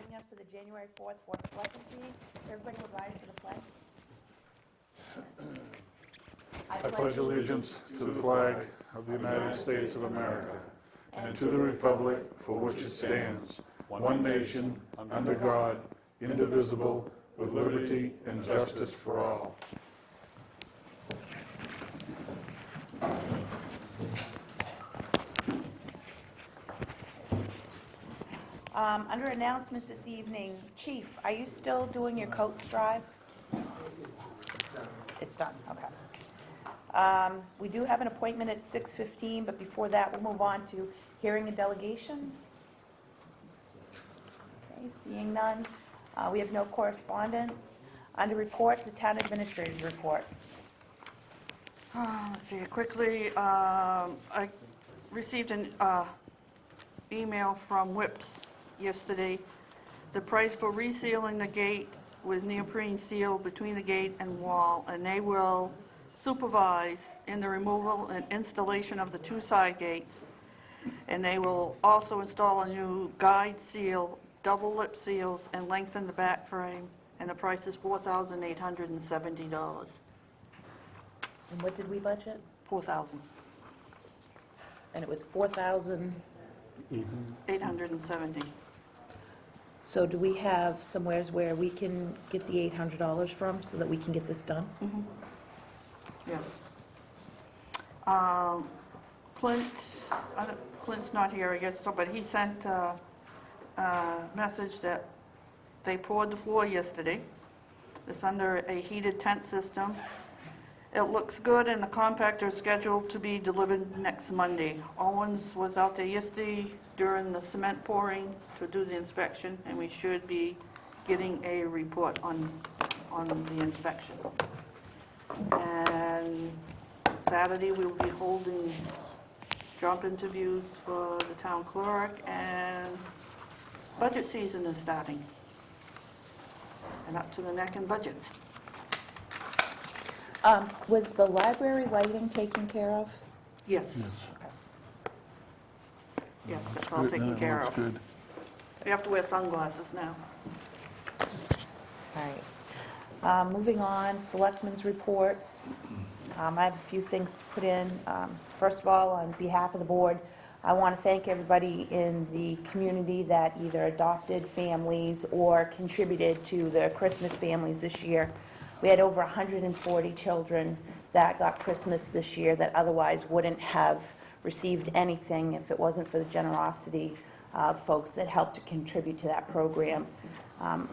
joining us for the January 4th Board of Selectmen meeting. Everybody will rise for the pledge. I pledge allegiance to the flag of the United States of America and to the republic for which it stands, one nation, under God, indivisible, with liberty and justice for all. Under announcements this evening, Chief, are you still doing your coach drive? It's done, okay. We do have an appointment at 6:15, but before that, we'll move on to hearing a delegation. Okay, seeing none. We have no correspondence. Under reports, the town administrator's report. Let's see, quickly, I received an email from WIPS yesterday. The price for resealing the gate with neoprene seal between the gate and wall, and they will supervise in the removal and installation of the two side gates. And they will also install a new guide seal, double lip seals, and lengthen the back frame. And the price is $4,870. And what did we budget? $4,000. And it was 4,000. 870. So do we have somewheres where we can get the $800 from so that we can get this done? Yes. Clint's not here, I guess, so, but he sent a message that they poured the floor yesterday. It's under a heated tent system. It looks good, and the compactor is scheduled to be delivered next Monday. Owens was out there yesterday during the cement pouring to do the inspection, and we should be getting a report on the inspection. And Saturday, we will be holding job interviews for the town clerk, and budget season is starting. And up to the neck in budgets. Was the library lighting taken care of? Yes. Yes, that's all taken care of. Good. You have to wear sunglasses now. All right. Moving on, selectmen's reports. I have a few things to put in. First of all, on behalf of the board, I want to thank everybody in the community that either adopted families or contributed to the Christmas families this year. We had over 140 children that got Christmas this year that otherwise wouldn't have received anything if it wasn't for the generosity of folks that helped to contribute to that program.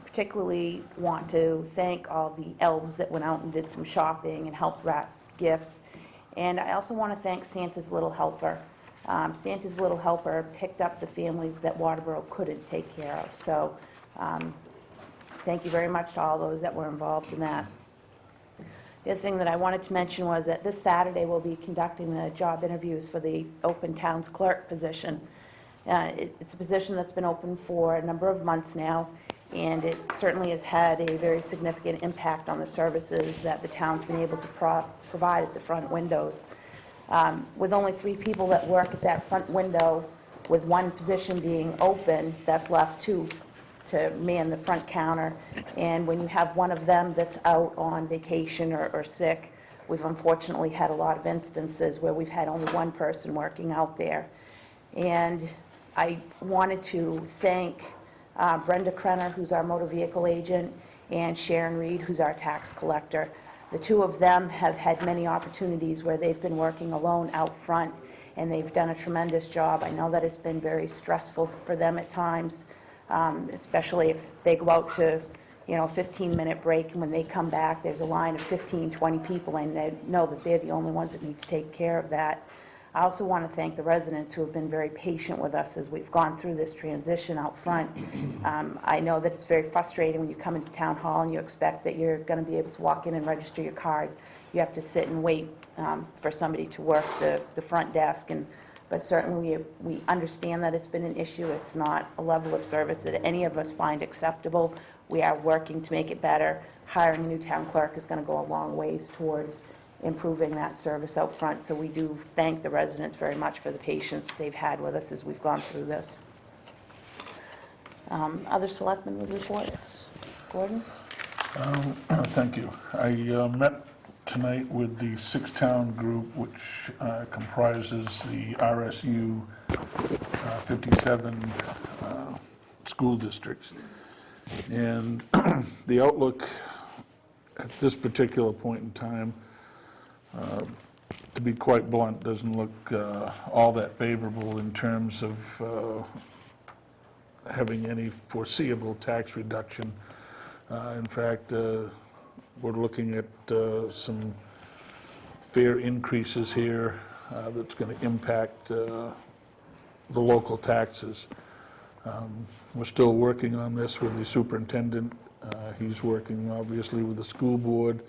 Particularly want to thank all the elves that went out and did some shopping and helped wrap gifts. And I also want to thank Santa's Little Helper. Santa's Little Helper picked up the families that Waterboro couldn't take care of. So thank you very much to all those that were involved in that. The other thing that I wanted to mention was that this Saturday we'll be conducting the job interviews for the open towns clerk position. It's a position that's been open for a number of months now, and it certainly has had a very significant impact on the services that the town's been able to provide at the front windows. With only 3 people that work at that front window, with one position being open, that's left to man the front counter. And when you have one of them that's out on vacation or sick, we've unfortunately had a lot of instances where we've had only one person working out there. And I wanted to thank Brenda Krenner, who's our motor vehicle agent, and Sharon Reed, who's our tax collector. The two of them have had many opportunities where they've been working alone out front, and they've done a tremendous job. I know that it's been very stressful for them at times, especially if they go out to, a 15-minute break, and when they come back, there's a line of 15, 20 people, and they know that they're the only ones that need to take care of that. I also want to thank the residents who have been very patient with us as we've gone through this transition out front. I know that it's very frustrating when you come into town hall and you expect that you're going to be able to walk in and register your card. You have to sit and wait for somebody to work the front desk, but certainly we understand that it's been an issue. It's not a level of service that any of us find acceptable. We are working to make it better. Hiring a new town clerk is going to go a long ways towards improving that service out front. So we do thank the residents very much for the patience they've had with us as we've gone through this. Other selectmen with reports? Gordon? Thank you. I met tonight with the six-town group, which comprises the RSU 57 school districts. And the outlook at this particular point in time, to be quite blunt, doesn't look all that favorable in terms of having any foreseeable tax reduction. In fact, we're looking at some fare increases here that's going to impact the local taxes. We're still working on this with the superintendent. He's working obviously with the school board.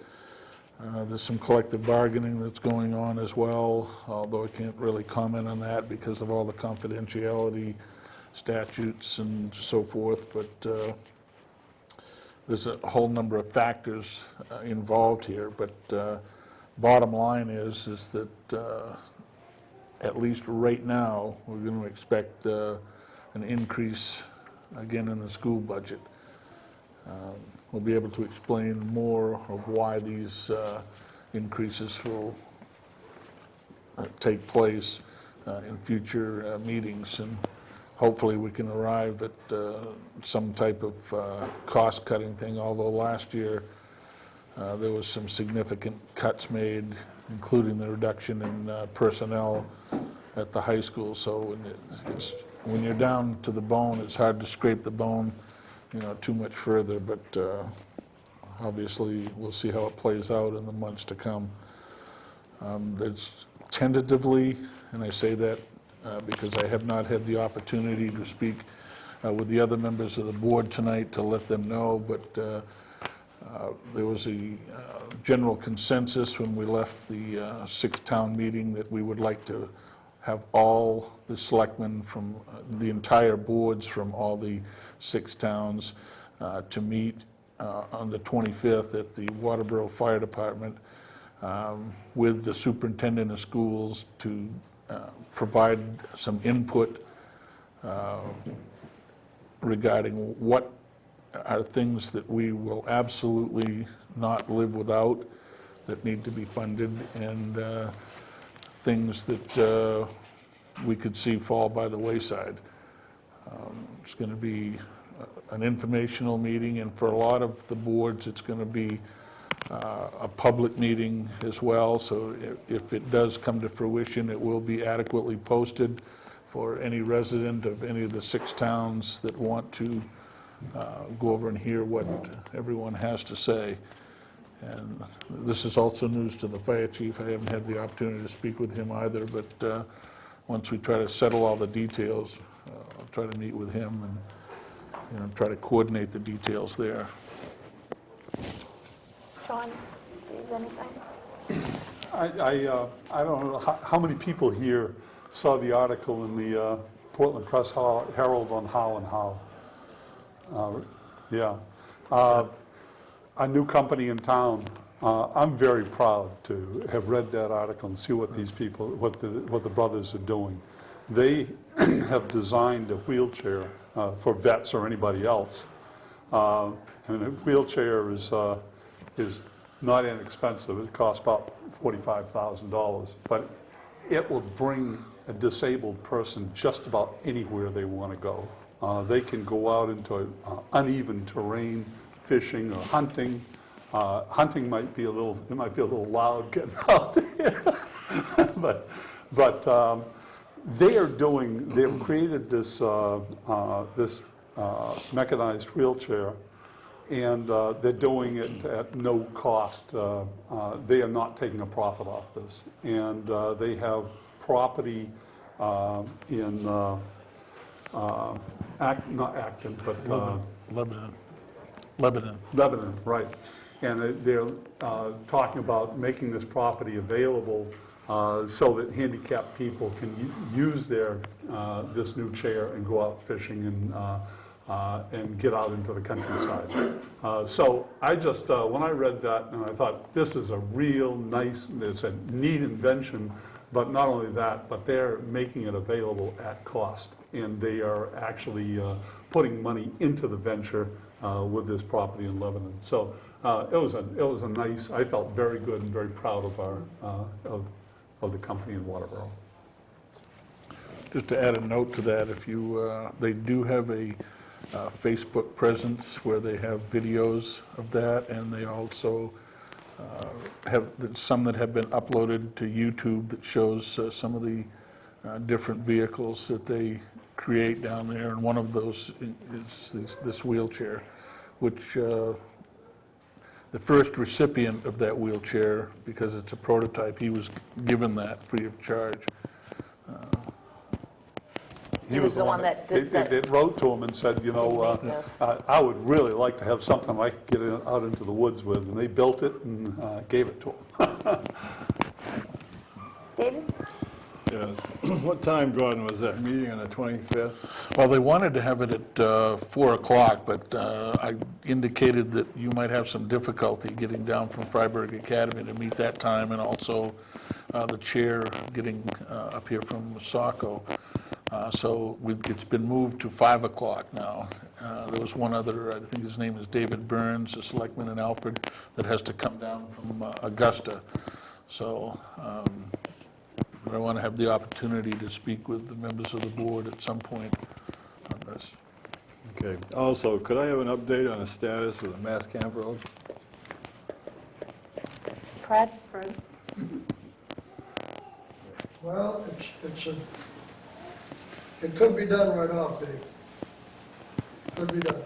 There's some collective bargaining that's going on as well, although I can't really comment on that because of all the confidentiality statutes and so forth, but there's a whole number of factors involved here. But bottom line is that at least right now, we're going to expect an increase again in the school budget. We'll be able to explain more of why these increases will take place in future meetings, and hopefully we can arrive at some type of cost-cutting thing, although last year there was some significant cuts made, including the reduction in personnel at the high school. So when you're down to the bone, it's hard to scrape the bone, too much further, but obviously we'll see how it plays out in the months to come. There's tentatively, and I say that because I have not had the opportunity to speak with the other members of the board tonight to let them know, but there was a general consensus when we left the six-town meeting that we would like to have all the selectmen from the entire boards from all the six towns to meet on the 25th at the Waterboro Fire Department with the superintendent of schools to provide some input regarding what are things that we will absolutely not live without that need to be funded, and things that we could see fall by the wayside. It's going to be an informational meeting, and for a lot of the boards, it's going to be a public meeting as well. So if it does come to fruition, it will be adequately posted for any resident of any of the six towns that want to go over and hear what everyone has to say. And this is also news to the fire chief. I haven't had the opportunity to speak with him either, but once we try to settle all the details, I'll try to meet with him and try to coordinate the details there. Sean, do you have anything? I don't know how many people here saw the article in the Portland Press Herald on How and How. Yeah. A new company in town. I'm very proud to have read that article and see what these people, what the brothers are doing. They have designed a wheelchair for vets or anybody else. And a wheelchair is not inexpensive. It costs about $45,000, but it will bring a disabled person just about anywhere they want to go. They can go out into uneven terrain, fishing or hunting. Hunting might be a little loud getting out there, but they've created this mechanized wheelchair, and they're doing it at no cost. They are not taking a profit off this, and they have property in not Acton, but Lebanon, right. And they're talking about making this property available so that handicapped people can use this new chair and go out fishing and get out into the countryside. So I just, when I read that, and I thought, this is a real nice, it's a neat invention, but not only that, but they're making it available at cost. and they are actually putting money into the venture with this property in Lebanon. So it was a nice, I felt very good and very proud of our, of the company in Waterboro. Just to add a note to that, if you, they do have a Facebook presence where they have videos of that, and they also have some that have been uploaded to YouTube that shows some of the different vehicles that they create down there, and one of those is this wheelchair, which the first recipient of that wheelchair, because it's a prototype, he was given that free of charge. He was the one that did that. They wrote to him and said, you know, I would really like to have something I could get out into the woods with, and they built it and gave it to him. David? Yeah. What time, Gordon, was that meeting on the 25th? Well, they wanted to have it at 4 o'clock, but I indicated that you might have some difficulty getting down from Freiburg Academy to meet that time, and also the chair getting up here from Saco. So it's been moved to 5 o'clock now. There was one other, I think his name is David Burns, a selectman in Alfred, that has to come down from Augusta. So I want to have the opportunity to speak with the members of the board at some point on this. Okay. Also, could I have an update on the status of the Mass Camp Road? Fred? Fred? Well, it could be done right off, Dave. Could be done.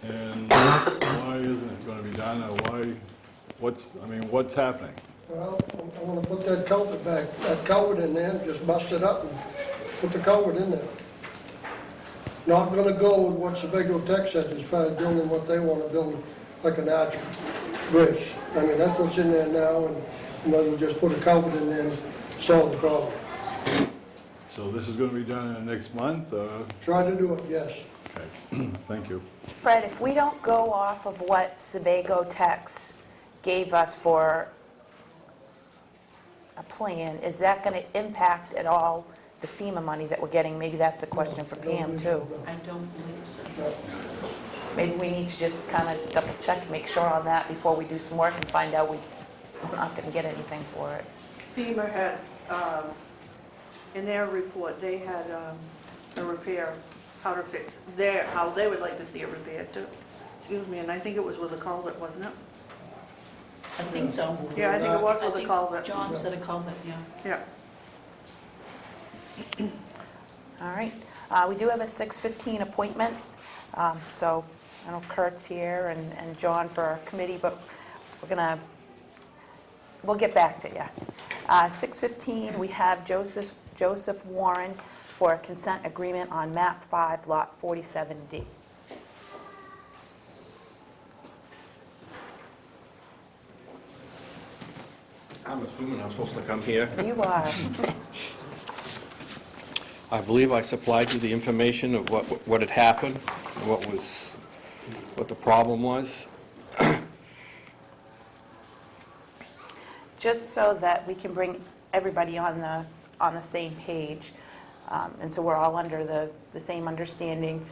And why isn't it going to be done, or why, what's happening? Well, I want to put that culvert back, that culvert in there, just bust it up and put the culvert in there. Not going to go with what Sebago Tech said as far as building what they want to build, like an arch bridge. I mean, that's what's in there now, and you might as well just put a culvert in there and solve the problem. So this is going to be done in the next month? Try to do it, yes. Okay. Thank you. Fred, if we don't go off of what Sebago Techs gave us for a plan, is that going to impact at all the FEMA money that we're getting? Maybe that's a question for Pam, too. I don't believe so. Maybe we need to just kind of double check and make sure on that before we do some work and find out we're not going to get anything for it. FEMA had, in their report, they had a repair, how to fix how they would like to see it repaired too. Excuse me, and I think it was with a culvert, wasn't it? I think so. Yeah, I think it was I with a think culvert. John said a culvert, yeah. Yeah. All right. We do have a 6:15 appointment, so I know Kurt's here and John for our committee, but we'll get back to you. 6:15, we have Joseph Warren for a consent agreement on map 5, lot 47D. I'm assuming I'm supposed to come here. You are. I believe I supplied you the information of what had happened, what the problem was. Just so that we can bring everybody on the same page, and so we're all under the same understanding.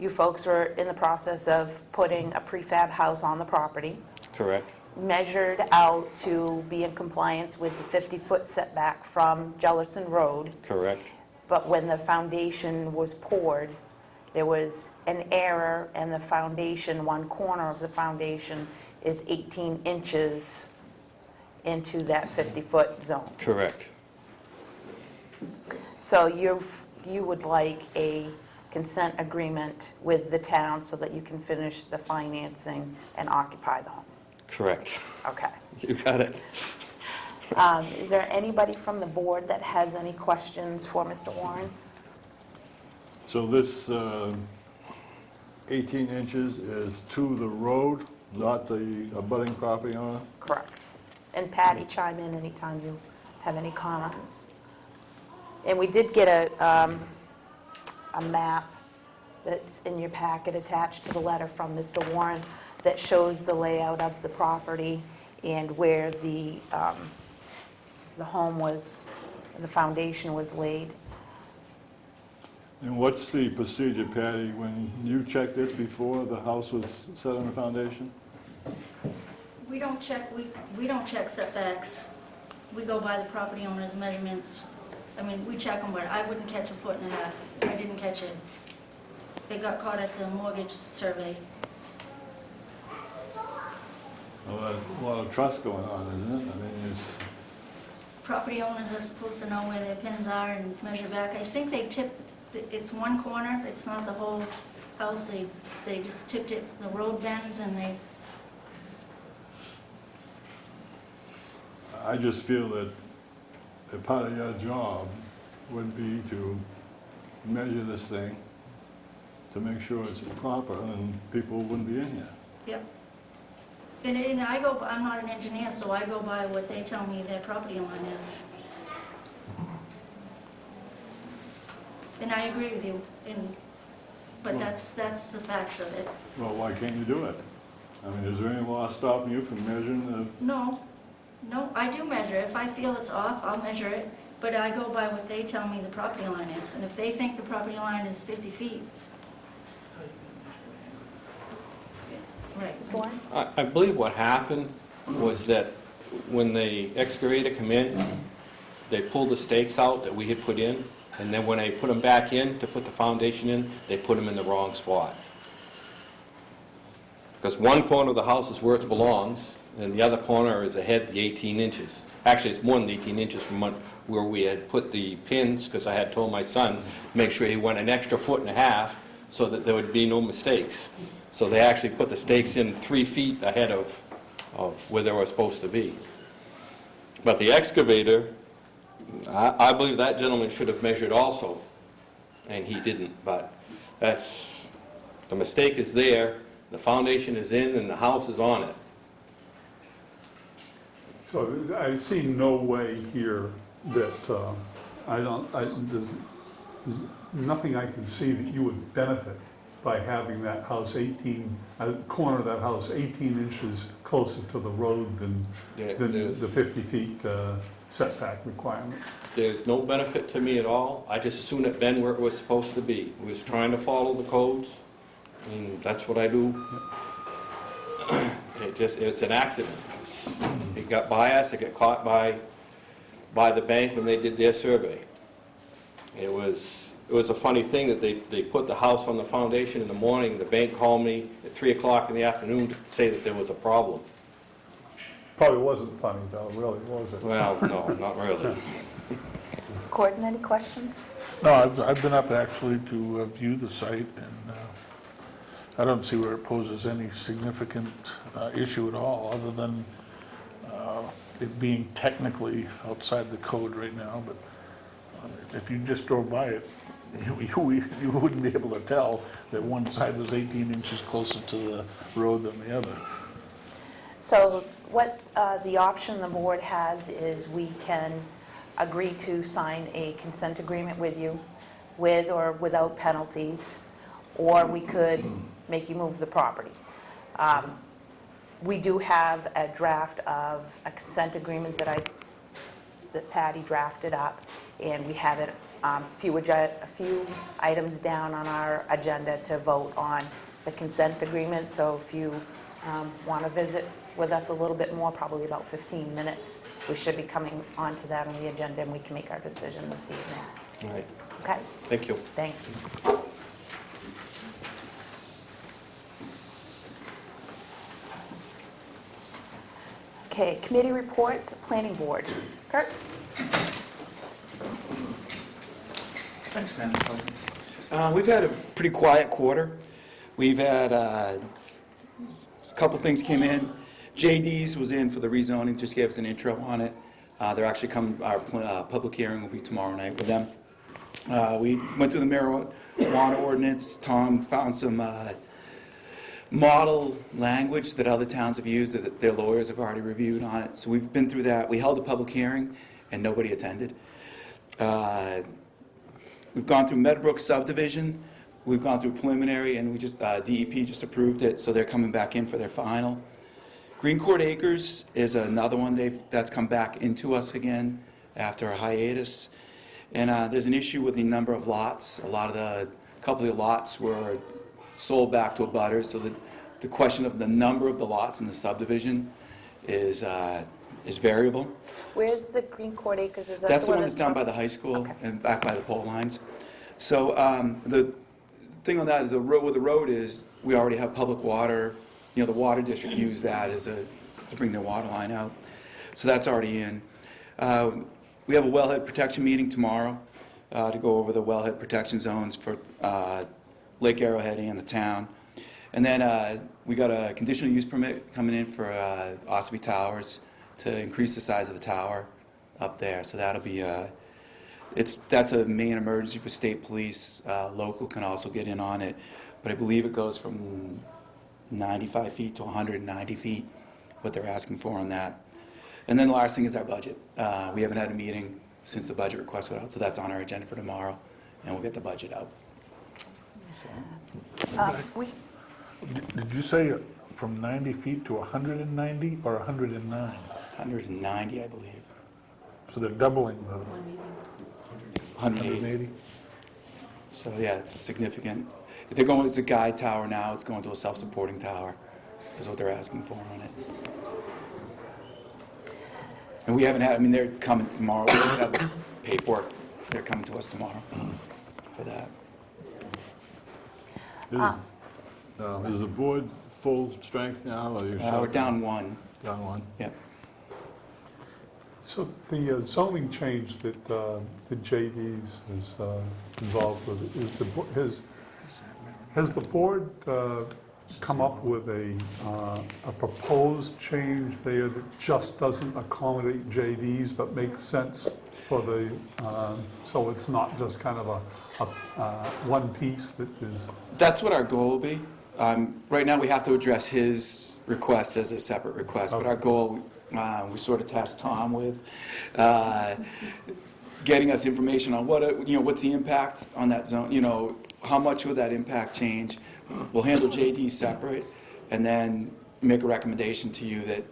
You folks were in the process of putting a prefab house on the property, Correct. measured out to be in compliance with the 50-foot setback from Jellison Road, Correct. but when the foundation was poured, there was an error, and the foundation, one corner of the foundation is 18 inches into that 50-foot zone. Correct. So you would like a consent agreement with the town so that you can finish the financing and occupy the home? Correct. Okay. You got it. Is there anybody from the board that has any questions for Mr. Warren? So this 18 inches is to the road, not the abutting property owner? Correct. And Patty, chime in anytime you have any comments. And we did get a map that's in your packet attached to the letter from Mr. Warren that shows the layout of the property and where the home was, the foundation was laid. And what's the procedure, Patty, when you checked this before the house was set on the foundation? We don't check setbacks. We go by the property owner's measurements. I mean, we check them, but I wouldn't catch 1.5 feet. I didn't catch it. They got caught at the mortgage survey. Well, there's a lot of trust going on, isn't it? I mean, it's, Property owners are supposed to know where their pins are and measure back. I think they tipped, it's one corner, it's not the whole house. They just tipped it, the road bends, and they, I just feel that a part of your job would be to measure this thing to make sure it's proper and people wouldn't be in here. yep. And I'm not an engineer, so I go by what they tell me their property line is. And I agree with you, but that's the facts of it. Well, why can't you do it? I mean, is there any law stopping you from measuring the, No, I do measure. If I feel it's off, I'll measure it, but I go by what they tell me the property line is. And if they think the property line is 50 feet. Right. Mr. Warren? I believe what happened was that when the excavator come in, they pulled the stakes out that we had put in, and then when they put them back in to put the foundation in, they put them in the wrong spot. Because one corner of the house is where it belongs, and the other corner is ahead the 18 inches. Actually, it's more than 18 inches from where we had put the pins, because I had told my son, make sure he went an extra 1.5 feet so that there would be no mistakes. So they actually put the stakes in 3 feet ahead of where they were supposed to be. But the excavator, I believe that gentleman should have measured also, and he didn't. But that's, the mistake is there, the foundation is in, and the house is on it. So I see no way here that, there's nothing I can see that you would benefit by having that house corner of that house 18 inches closer to the road than the 50 feet setback requirement. There's no benefit to me at all. I just as soon it been where it was supposed to be. We was trying to follow the codes, and that's what I do. It's an accident. It got by us, it got caught by the bank when they did their survey. It was a funny thing that they put the house on the foundation in the morning. The bank called me at 3 o'clock in the afternoon to say that there was a problem. Probably wasn't funny though, really, was it? Well, no, not really. Gordon, any questions? No, I've been up actually to view the site, and I don't see where it poses any significant issue at all, other than it being technically outside the code right now. But if you just drove by it, you wouldn't be able to tell that one side was 18 inches closer to the road than the other. So what the option the board has is we can agree to sign a consent agreement with you, with or without penalties, or we could make you move the property. We do have a draft of a consent agreement that Patty drafted up, and we have it, a few items down on our agenda to vote on the consent agreement. So if you want to visit with us a little bit more, probably about 15 minutes, we should be coming onto that on the agenda, and we can make our decision this evening. All right. Okay? Thank you. Thanks. Okay, committee reports, planning board. Kurt? Thanks, Madam President. We've had a pretty quiet quarter. We've had a couple things came in. JD's was in for the rezoning, just gave us an intro on it. They're actually coming, our public hearing will be tomorrow night with them. We went through the marijuana ordinance. Tom found some model language that other towns have used that their lawyers have already reviewed on it. So we've been through that. We held a public hearing and nobody attended. We've gone through Meadowbrook subdivision. We've gone through preliminary, and we just DEP just approved it, so they're coming back in for their final. Green Court Acres is another one that's come back into us again after a hiatus. And there's an issue with the number of lots. A couple of the lots were sold back to abutters, so the question of the number of the lots in the subdivision is variable. Where's the Green Court Acres? Is that That's the one that's that's down by the high school Okay. and back by the pole lines. So the thing on that is where the road is, we already have public water. The water district used that to bring their water line out. So that's already in. We have a wellhead protection meeting tomorrow to go over the wellhead protection zones for Lake Arrowhead and the town. And then we got a conditional use permit coming in for Ossipee Towers to increase the size of the tower up there. So that'll be that's a main emergency for state police. Local can also get in on it, but I believe it goes from 95 feet to 190 feet, what they're asking for on that. And then the last thing is our budget. We haven't had a meeting since the budget request went out, so that's on our agenda for tomorrow, and we'll get the budget out. So, We, Did you say from 90 feet to 190 or 109? 190, I believe. So they're doubling the 180. 180? So yeah, it's significant. If they're going, it's a guide tower now, it's going to a self-supporting tower, is what they're asking for on it. And we haven't had, they're coming tomorrow, we just have the paperwork, they're coming to us tomorrow for that. Is the board full strength now, or you're We're down one, down one? yep. So the zoning change that the JD's is involved with, has the board come up with a proposed change there that just doesn't accommodate JD's but makes sense for the, so it's not just kind of a one piece that is... That's what our goal will be. Right now, we have to address his request as a separate request, but our goal, we sort of tasked Tom with getting us information on what's the impact on that zone, how much would that impact change. We'll handle JD separate, and then make a recommendation to you that,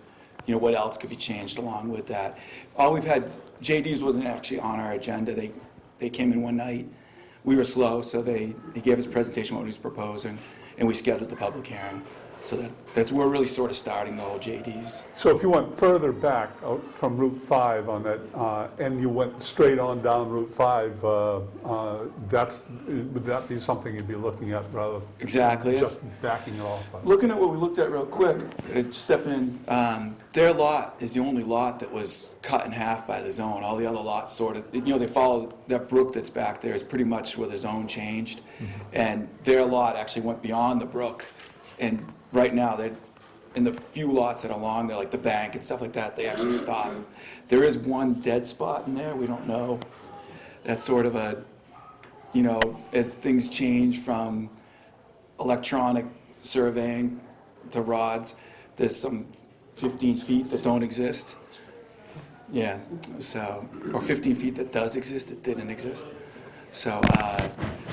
what else could be changed along with that. All we've had, JD's wasn't actually on our agenda. They came in one night. We were slow, so he gave his presentation what he was proposing, and we scheduled the public hearing. So we're really sort of starting the whole JD's. So if you went further back from Route 5 on that, and you went straight on down Route 5, would that be something you'd be looking at rather than Exactly. just backing it off? Looking at what we looked at real quick, step in, their lot is the only lot that was cut in half by the zone. All the other lots sort of, they follow that brook that's back there is pretty much where the zone changed. And their lot actually went beyond the brook. And right now, they're in the few lots that are along there, like the bank and stuff like that, they actually stop. There is one dead spot in there, we don't know. That's sort of as things change from electronic surveying to rods, there's some 15 feet that don't exist. Yeah, so, or 15 feet that does exist, that didn't exist. So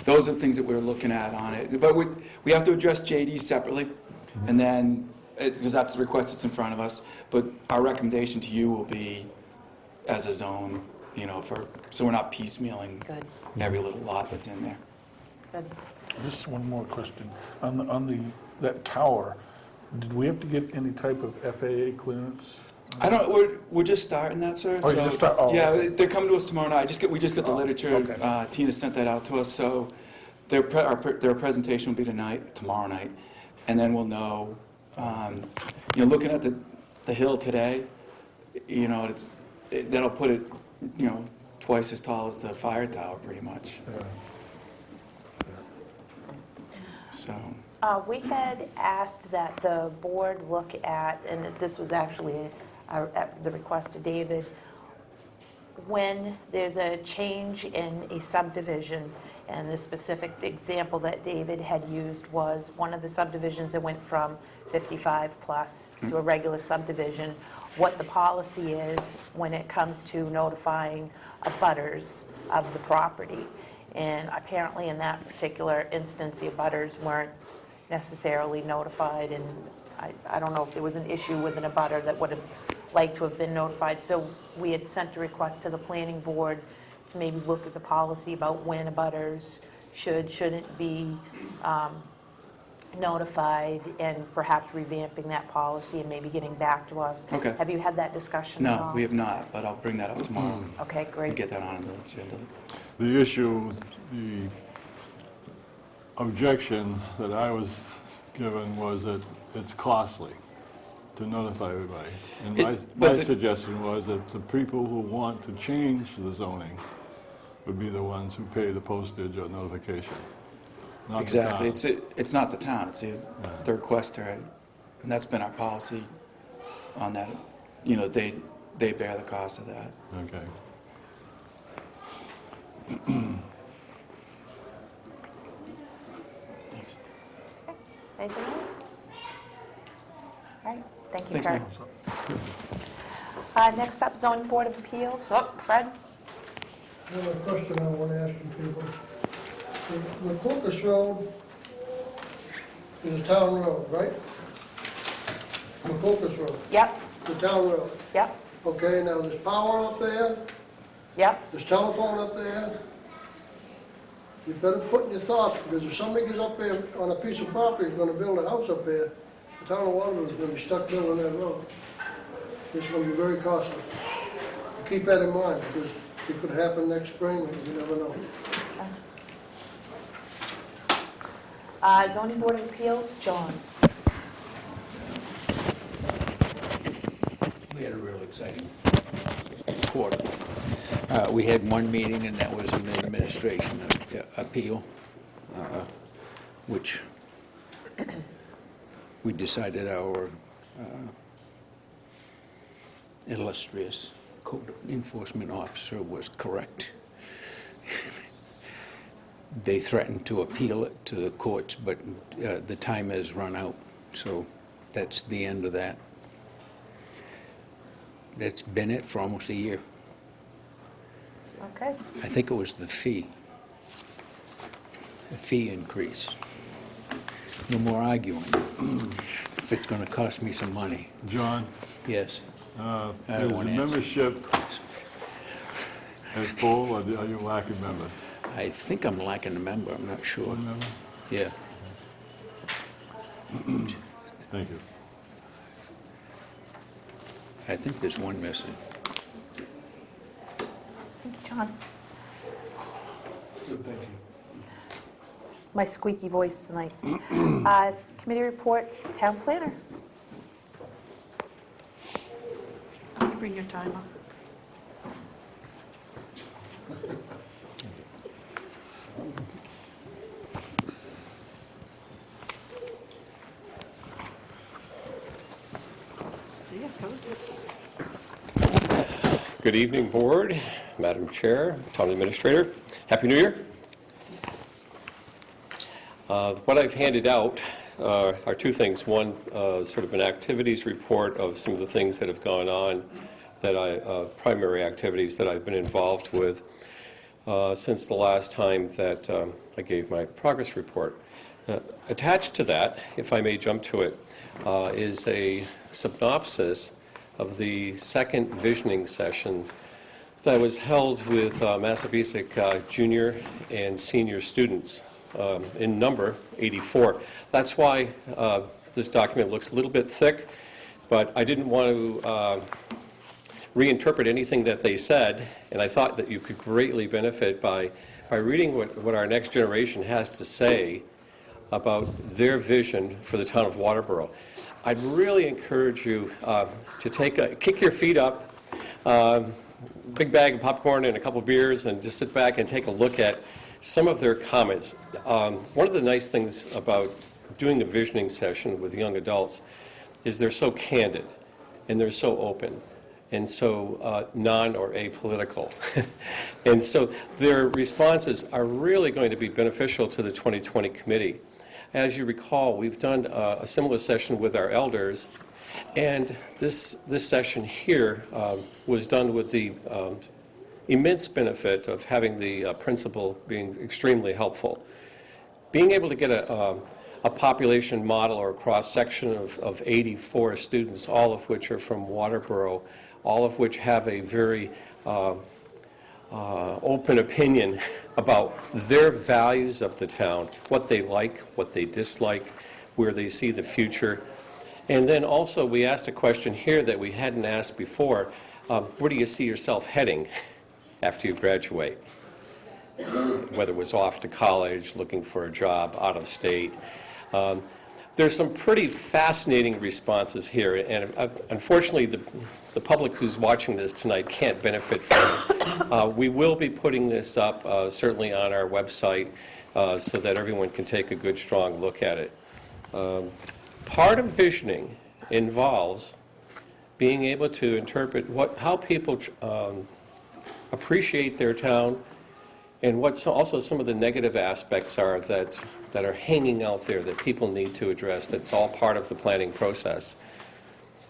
those are the things that we're looking at on it. But we have to address JD separately, and then, because that's the request that's in front of us, but our recommendation to you will be as a zone, so we're not piecemealing Good. every little lot that's in there. good. Just one more question. On that tower, did we have to get any type of FAA clearance? We're just starting that, sir. Oh, you just start- oh, Yeah, okay. they're coming to us tomorrow night. We just got the literature. okay. Tina sent that out to us, so their presentation will be tomorrow night, and then we'll know. Looking at the hill today, that'll put it, twice as tall as the fire tower, pretty much. Yeah. So. We had asked that the board look at, and this was actually at the request of David, when there's a change in a subdivision, and the specific example that David had used was one of the subdivisions that went from 55 plus to a regular subdivision, what the policy is when it comes to notifying abutters of the property. And apparently in that particular instance, the abutters weren't necessarily notified, and I don't know if there was an issue with an abutter that would have liked to have been notified. So we had sent a request to the planning board to maybe look at the policy about when abutters shouldn't be notified, and perhaps revamping that policy and maybe getting back to us. Okay. Have you had that discussion at all? No, we have not, but I'll bring that up tomorrow Okay, and great. get that on the agenda. The issue, the objection that I was given was that it's costly to notify everybody. And But my the- suggestion was that the people who want to change the zoning would be the ones who pay the postage or notification, not the Exactly. town. It's not the town, it's the requester, and that's been our policy on that. You know, they bear the cost of that. Okay. Anything else? All right, thank you, Thanks, Kurt. Mike. Next up, zoning board of appeals. Oh, Fred? I have a question I want to ask you people. The Clovis Road is a town road, right? The Clovis Road, Yep, the town road. yep, Okay, now there's power up there, yep. there's telephone up there. You better put in your thoughts, because if somebody gets up there on a piece of property, is gonna build a house up there, the town of Waterboro is gonna be stuck building that road. It's gonna be very costly. Keep that in mind, because it could happen next spring, and you never know. Zoning board of appeals, John? We had a real exciting quarter. We had one meeting, and that was an administration appeal, which we decided our illustrious code enforcement officer was correct. They threatened to appeal it to the courts, but the time has run out, so that's the end of that. That's been it for almost a year. Okay. I think it was the fee increase. No more arguing. If it's going to cost me some money, John, yes. I is don't the want to answer. membership at full, or are you lacking members? I think I'm lacking a member, I'm not sure. One member? Yeah. Thank you. I think there's one missing. Thank you, John. Good, thank you. My squeaky voice tonight. Committee reports, town planner. Did you bring your timer? Good evening, Board, Madam Chair, Town Administrator. Happy New Year. What I've handed out are two things. One, sort of an activities report of some of the things that have gone on, primary activities that I've been involved with since the last time that I gave my progress report. Attached to that, if I may jump to it, is a synopsis of the second visioning session that was held with Massabesic junior and senior students in number 84. That's why this document looks a little bit thick, but I didn't want to reinterpret anything that they said, and I thought that you could greatly benefit by reading what our next generation has to say about their vision for the town of Waterboro. I'd really encourage you to kick your feet up, big bag of popcorn and a couple beers, and just sit back and take a look at some of their comments. One of the nice things about doing a visioning session with young adults is they're so candid, and they're so open, and so non or apolitical. And so their responses are really going to be beneficial to the 2020 committee. As you recall, we've done a similar session with our elders, and this session here was done with the immense benefit of having the principal being extremely helpful. Being able to get a population model or a cross-section of 84 students, all of which are from Waterboro, all of which have a very open opinion about their values of the town, what they like, what they dislike, where they see the future. And then also, we asked a question here that we hadn't asked before. Where do you see yourself heading after you graduate? Whether it was off to college, looking for a job, out of state. There's some pretty fascinating responses here, and unfortunately, the public who's watching this tonight can't benefit from it. We will be putting this up, certainly on our website, so that everyone can take a good, strong look at it. Part of visioning involves being able to interpret how people appreciate their town, and what also some of the negative aspects are that are hanging out there that people need to address. That's all part of the planning process.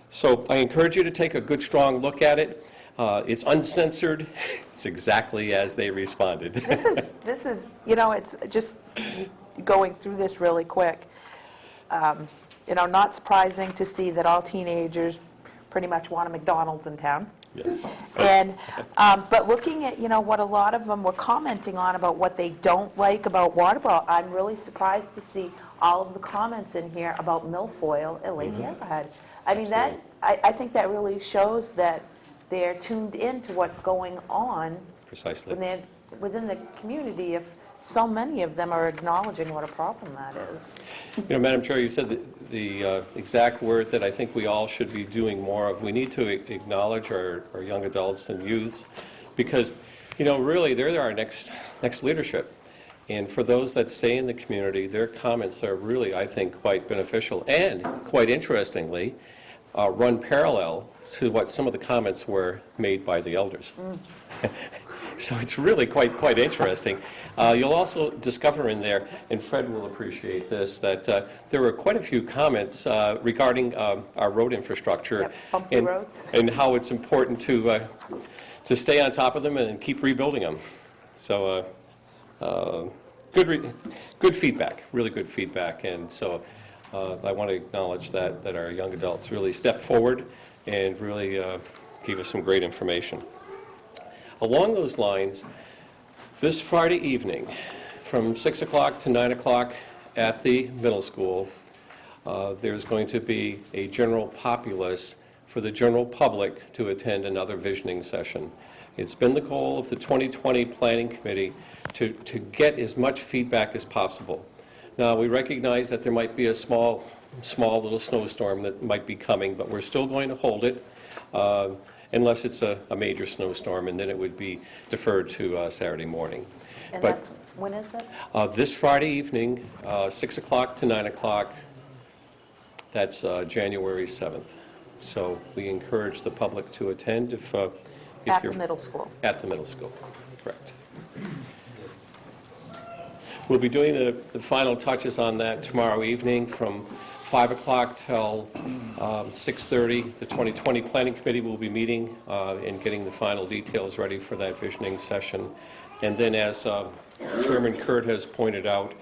So I encourage you to take a good, strong look at it. It's uncensored. It's exactly as they responded. This is, you know, it's just going through this really quick. You know, not surprising to see that all teenagers pretty much want a McDonald's in town. Yes. And, but looking at, you know, what a lot of them were commenting on about what they don't like about Waterboro, I'm really surprised to see all of the comments in here about milfoil at Lake Arrowhead. I mean, that, I think that really shows that they're tuned in to what's going on Precisely. within the community, if so many of them are acknowledging what a problem that is. You know, Madam Chair, you said the exact word that I think we all should be doing more of. We need to acknowledge our young adults and youths, because, you know, really, they're our next leadership. And for those that stay in the community, their comments are really, I think, quite beneficial and, quite interestingly, run parallel to what some of the comments were made by the elders. So it's really quite interesting. You'll also discover in there, and Fred will appreciate this, that there were quite a few comments regarding our road infrastructure. Yep, bumpy roads. And how it's important to stay on top of them and keep rebuilding them. So good feedback, really good feedback. And so I want to acknowledge that our young adults really stepped forward and really gave us some great information. Along those lines, this Friday evening, from 6 o'clock to 9 o'clock at the middle school, there's going to be a general populace for the general public to attend another visioning session. It's been the goal of the 2020 Planning Committee to get as much feedback as possible. Now, we recognize that there might be a small little snowstorm that might be coming, but we're still going to hold it. Unless it's a major snowstorm, and then it would be deferred to Saturday morning. And But that's, when is it? this Friday evening, 6 o'clock to 9 o'clock, that's January 7th. So we encourage the public to attend if At you're... the middle school. At the middle school, correct. We'll be doing the final touches on that tomorrow evening from 5 o'clock till 6:30. The 2020 Planning Committee will be meeting and getting the final details ready for that visioning session. And then, as Chairman Kurt has pointed out,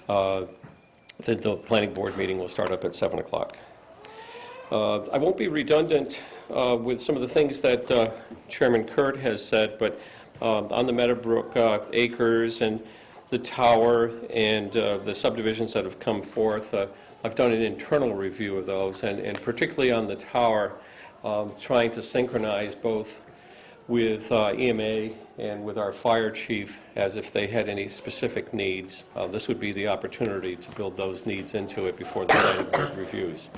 the Planning Board meeting will start up at 7 o'clock. I won't be redundant with some of the things that Chairman Kurt has said, but on the Meadowbrook acres and the tower and the subdivisions that have come forth, I've done an internal review of those, and particularly on the tower, trying to synchronize both with EMA and with our fire chief as if they had any specific needs. This would be the opportunity to build those needs into it before the planning board reviews.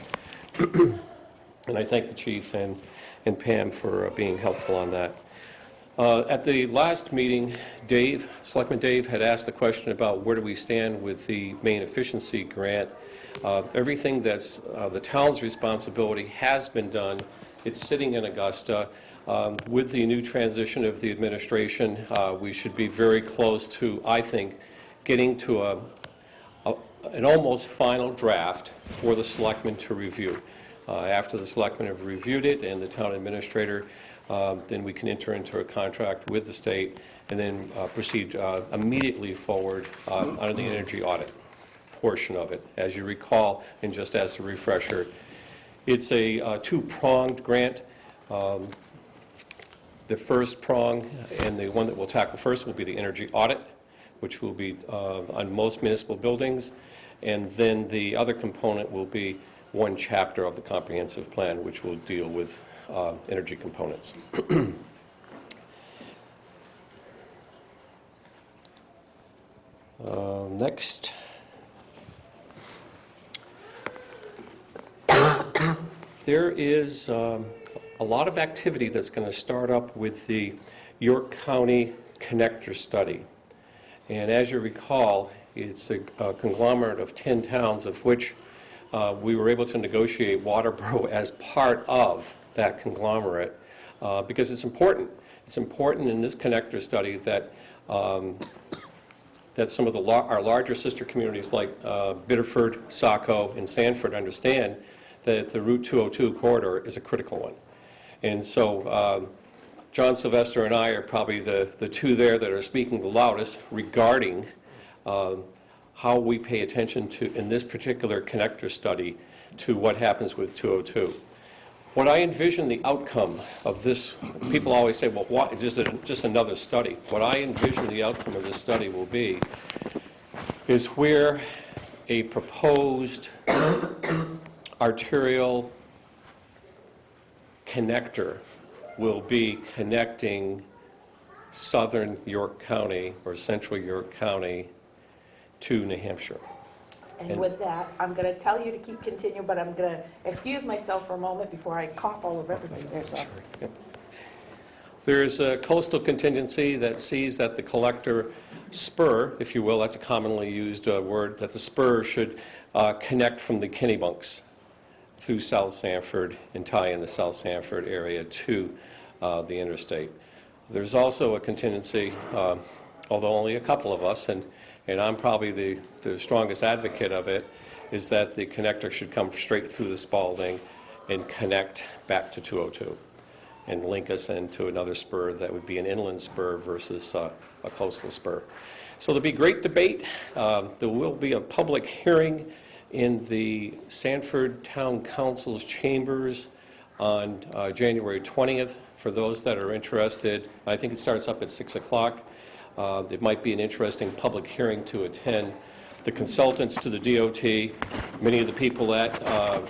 And I thank the chief and Pam for being helpful on that. At the last meeting, Selectman Dave had asked the question about where do we stand with the main efficiency grant. Everything that's the town's responsibility has been done. It's sitting in Augusta. With the new transition of the administration, we should be very close to, I think, getting to an almost final draft for the selectmen to review. After the selectmen have reviewed it and the town administrator, then we can enter into a contract with the state and then proceed immediately forward under the energy audit portion of it. As you recall, and just as a refresher, it's a two-pronged grant. The first prong, and the one that we'll tackle first, will be the energy audit, which will be on most municipal buildings. And then the other component will be one chapter of the comprehensive plan, which will deal with energy components. Next. There is a lot of activity that's going to start up with the York County Connector Study. And as you recall, it's a conglomerate of 10 towns, of which we were able to negotiate Waterboro as part of that conglomerate because it's important. It's important in this connector study that that some of our larger sister communities like Biddeford, Saco, and Sanford understand that the Route 202 corridor is a critical one. And so John Sylvester and I are probably the two there that are speaking the loudest regarding how we pay attention to, in this particular connector study, to what happens with 202. What I envision the outcome of this, people always say, well, what, just another study. What I envision the outcome of this study will be is where a proposed arterial connector will be connecting southern York County or central York County to New Hampshire. And with that, I'm going to tell you to keep continuing, but I'm going to excuse myself for a moment before I cough all over everybody there. So. There's a coastal contingency that sees that the collector spur, if you will, that's a commonly used word, that the spur should connect from the Kennebunks through South Sanford and tie in the South Sanford area to the interstate. There's also a contingency, although only a couple of us, and I'm probably the strongest advocate of it, is that the connector should come straight through the Spalding and connect back to 202 and link us into another spur that would be an inland spur versus a coastal spur. So there'll be great debate. There will be a public hearing in the Sanford Town Council's chambers on January 20th for those that are interested. I think it starts up at 6 o'clock. It might be an interesting public hearing to attend. The consultants to the DOT, many of the people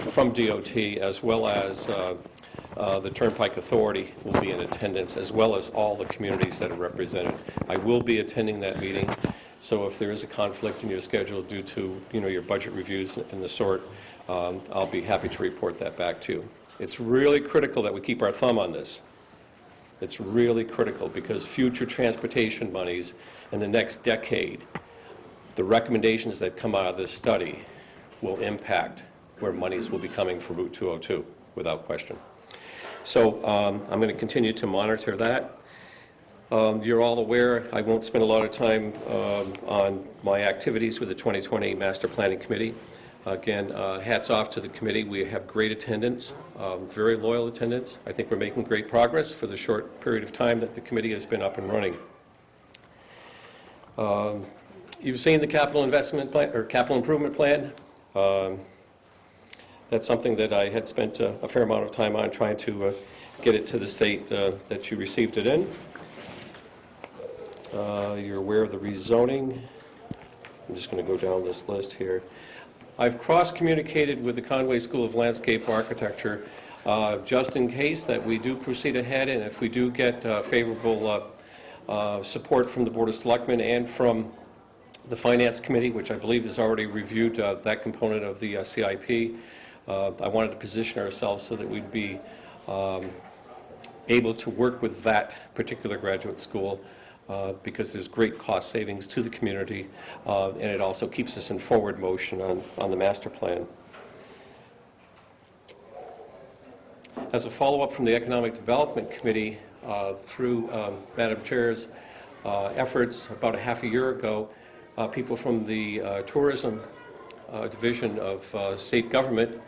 from DOT, as well as the Turnpike Authority will be in attendance, as well as all the communities that are represented. I will be attending that meeting, so if there is a conflict in your schedule due to your budget reviews and the sort, I'll be happy to report that back to you. It's really critical that we keep our thumb on this. It's really critical because future transportation monies in the next decade, the recommendations that come out of this study will impact where monies will be coming for Route 202, without question. So I'm going to continue to monitor that. You're all aware, I won't spend a lot of time on my activities with the 2020 Master Planning Committee. Again, hats off to the committee. We have great attendance, very loyal attendance. I think we're making great progress for the short period of time that the committee has been up and running. You've seen the capital investment plan, or capital improvement plan. That's something that I had spent a fair amount of time on trying to get it to the state that you received it in. You're aware of the rezoning. I'm just going to go down this list here. I've cross-communicated with the Conway School of Landscape Architecture just in case that we do proceed ahead, and if we do get favorable support from the Board of Selectmen and from the Finance Committee, which I believe has already reviewed that component of the CIP. I wanted to position ourselves so that we'd be able to work with that particular graduate school because there's great cost savings to the community, and it also keeps us in forward motion on the master plan. As a follow-up from the Economic Development Committee, through Madam Chair's efforts about a half a year ago, people from the Tourism Division of State Government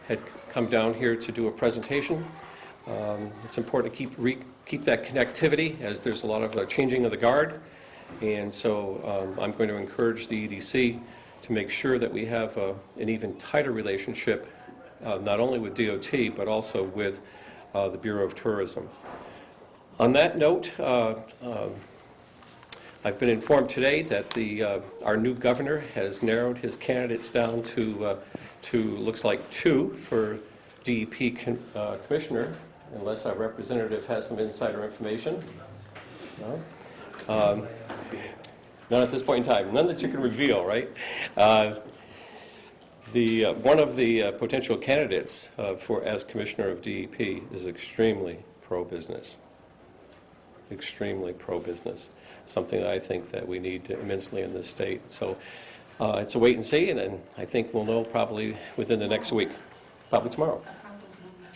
had come down here to do a presentation. It's important to keep that connectivity as there's a lot of changing of the guard. And so I'm going to encourage the EDC to make sure that we have an even tighter relationship, not only with DOT, but also with the Bureau of Tourism. On that note, I've been informed today that our new governor has narrowed his candidates down to looks like 2 for DEP commissioner, unless our representative has some insider information. No? None at this point in time. None that you can reveal, right? One of the potential candidates as commissioner of DEP is extremely pro-business. Extremely pro-business. Something that I think that we need immensely in this state. So it's a wait and see, and I think we'll know probably within the next week. Probably tomorrow.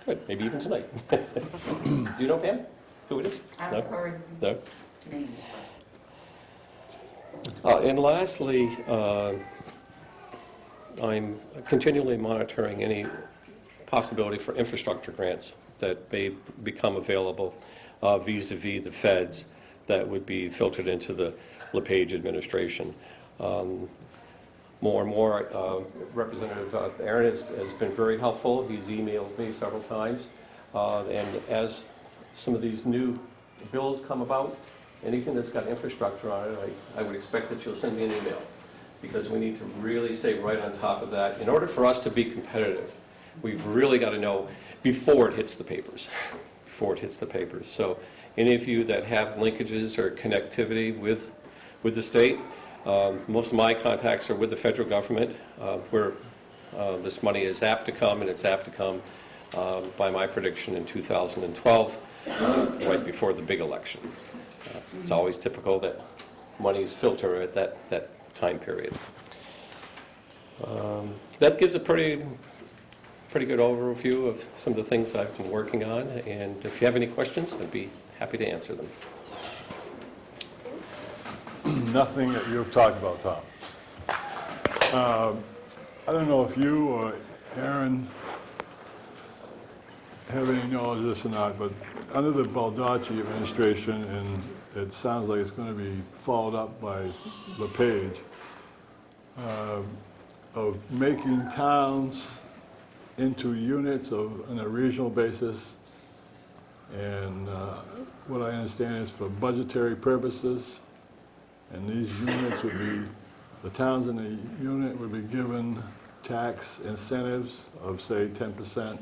Good, maybe even tonight. Do you know, Pam, who it is? I've heard No? names. And lastly, I'm continually monitoring any possibility for infrastructure grants that may become available vis-a-vis the feds that would be filtered into the LePage administration. More and more, Representative Aaron has been very helpful. He's emailed me several times. And as some of these new bills come about, anything that's got infrastructure on it, I would expect that you'll send me an email, because we need to really stay right on top of that. In order for us to be competitive, we've really got to know before it hits the papers. Before it hits the papers. So any of you that have linkages or connectivity with the state, most of my contacts are with the federal government, where this money is apt to come, and it's apt to come, by my prediction, in 2012, right before the big election. It's always typical that monies filter at that time period. That gives a pretty good overview of some of the things I've been working on, and if you have any questions, I'd be happy to answer them. Nothing that you've talked about, Tom. I don't know if you or Aaron have any knowledge of this or not, but under the Baldacci administration, and it sounds like it's going to be followed up by LePage, of making towns into units on a regional basis, and what I understand is for budgetary purposes, and these units would be, the towns in the unit would be given tax incentives of, say, 10%,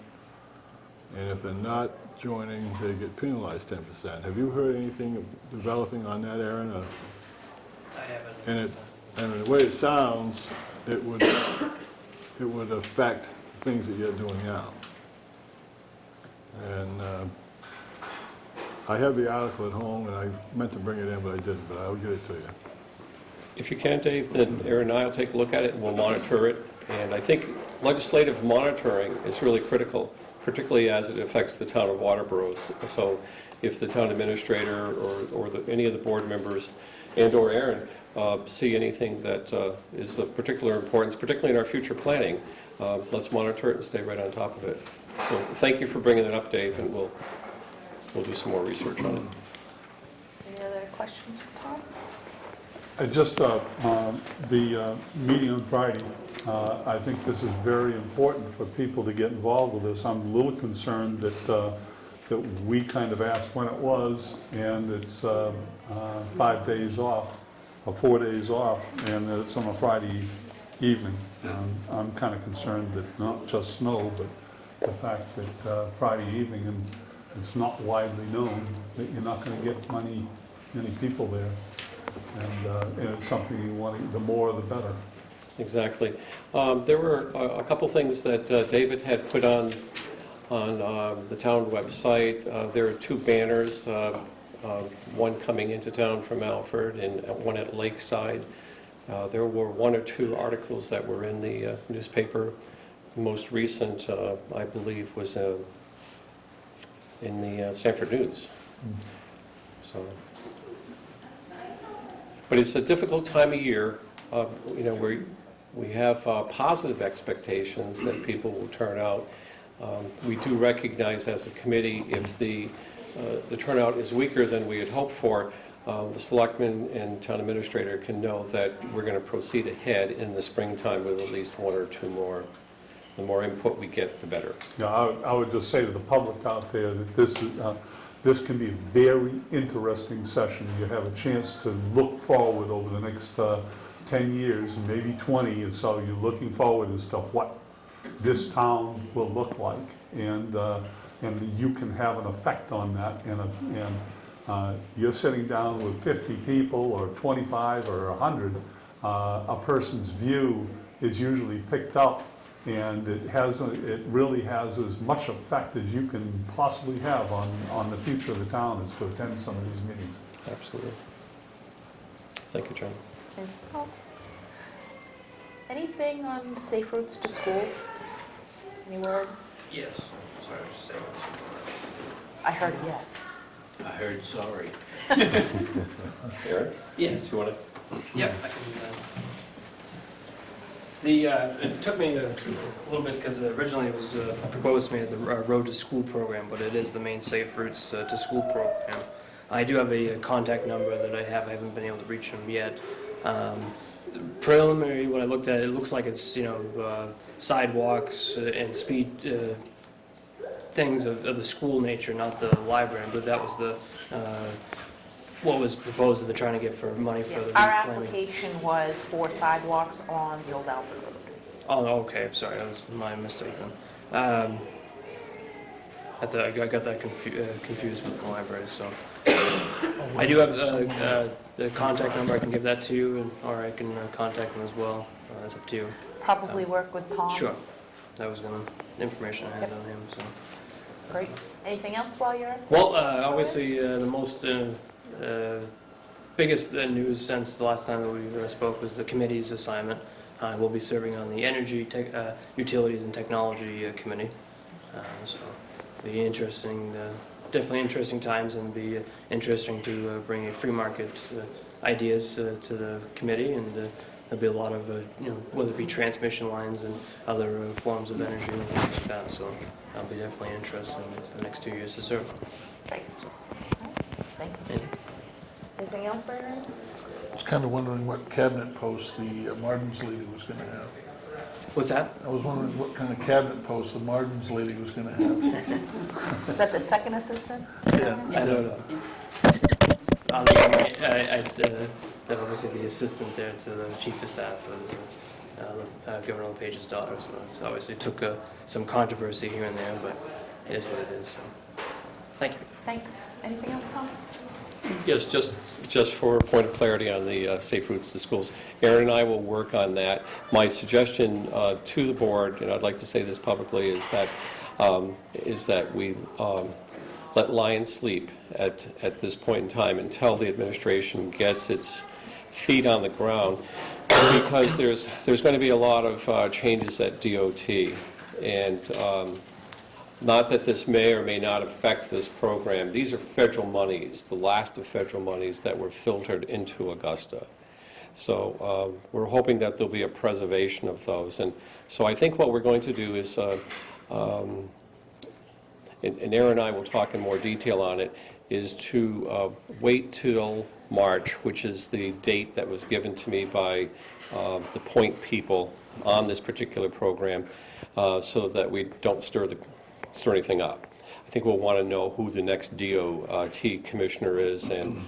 and if they're not joining, they get penalized 10%. Have you heard anything developing on that, Aaron? I haven't. And the way it sounds, it would affect things that you're doing now. And I have the article at home, and I meant to bring it in, but I didn't, but I'll get it to you. If you can, Dave, then Aaron and I will take a look at it, and we'll monitor it. And I think legislative monitoring is really critical, particularly as it affects the town of Waterboro. So if the town administrator or any of the board members and/or Aaron see anything that is of particular importance, particularly in our future planning, let's monitor it and stay right on top of it. So thank you for bringing that up, Dave, and we'll do some more research on it. Any other questions for Tom? Just the meeting on Friday, I think this is very important for people to get involved with this. I'm a little concerned that we kind of asked when it was, and it's 5 days off, or 4 days off, and that it's on a Friday evening. I'm kind of concerned that not just snow, but the fact that Friday evening, and it's not widely known, that you're not going to get many people there. And it's something you want, the more the better. Exactly. There were a couple things that David had put on the town website. There are 2 banners, one coming into town from Alfred and one at Lakeside. There were 1 or 2 articles that were in the newspaper. The most recent, I believe, was in the Sanford News. So. But it's a difficult time of year. We have positive expectations that people will turn out. We do recognize as a committee, if the turnout is weaker than we had hoped for, the selectmen and town administrator can know that we're going to proceed ahead in the springtime with at least 1 or 2 more. The more input we get, the better. Yeah, I would just say to the public out there that this can be a very interesting session. You have a chance to look forward over the next 10 years, maybe 20, and so you're looking forward as to what this town will look like. And you can have an effect on that. And you're sitting down with 50 people or 25 or 100, a person's view is usually picked up, and it really has as much effect as you can possibly have on the future of the town as to attend some of these meetings. Absolutely. Thank you, John. Anything else? Anything on safe routes to school? Any word? Yes. Sorry, I was just saying. I heard a yes. I heard sorry. Aaron? Yes. Do you want to? Yep, I can do that. It took me a little bit because originally it was proposed to me at the Road to School program, but it is the main Safe Routes to School program. I do have a contact number that I haven't been able to reach them yet. Preliminary, when I looked at it, it looks like it's, sidewalks and speed things of the school nature, not the library. But that was the what was proposed that they're trying to get for money for the Our reclaiming. application was for sidewalks on the old Alfred Road. Oh, okay, sorry, that was my mistake then. I got that confused with the library, so. I do have the contact number, I can give that to you, or I can contact them as well. It's up to you. Probably work with Tom. Sure. That was information I had on him, so. Great. Anything else while you're? Well, obviously, the most biggest news since the last time that we spoke was the committee's assignment. I will be serving on the Energy, Utilities and Technology Committee. So it'll be interesting, definitely interesting times, and be interesting to bring free market ideas to the committee, and there'll be a lot of, whether it be transmission lines and other forms of energy and things like that. So I'll be definitely interested in the next 2 years to serve. Great. Thank you. Anything else, Brian? I was kind of wondering what cabinet post the Martins lady was going to have. What's that? I was wondering what kind of cabinet post the Martins lady was going to have. Is that the second assistant? Yeah. I don't know. That obviously the assistant there to the chief of staff was Governor LePage's daughter, so it's obviously took some controversy here and there, but it is what it is. So. Thank you. Thanks. Anything else, Tom? Yes, just for a point of clarity on the safe routes to schools, Aaron and I will work on that. My suggestion to the board, and I'd like to say this publicly, is that we let Lion sleep at this point in time until the administration gets its feet on the ground, because there's going to be a lot of changes at DOT, and not that this may or may not affect this program. These are federal monies, the last of federal monies that were filtered into Augusta. So we're hoping that there'll be a preservation of those. And so I think what we're going to do is, and Aaron and I will talk in more detail on it, is to wait till March, which is the date that was given to me by the point people on this particular program, so that we don't stir anything up. I think we'll want to know who the next DOT commissioner is, and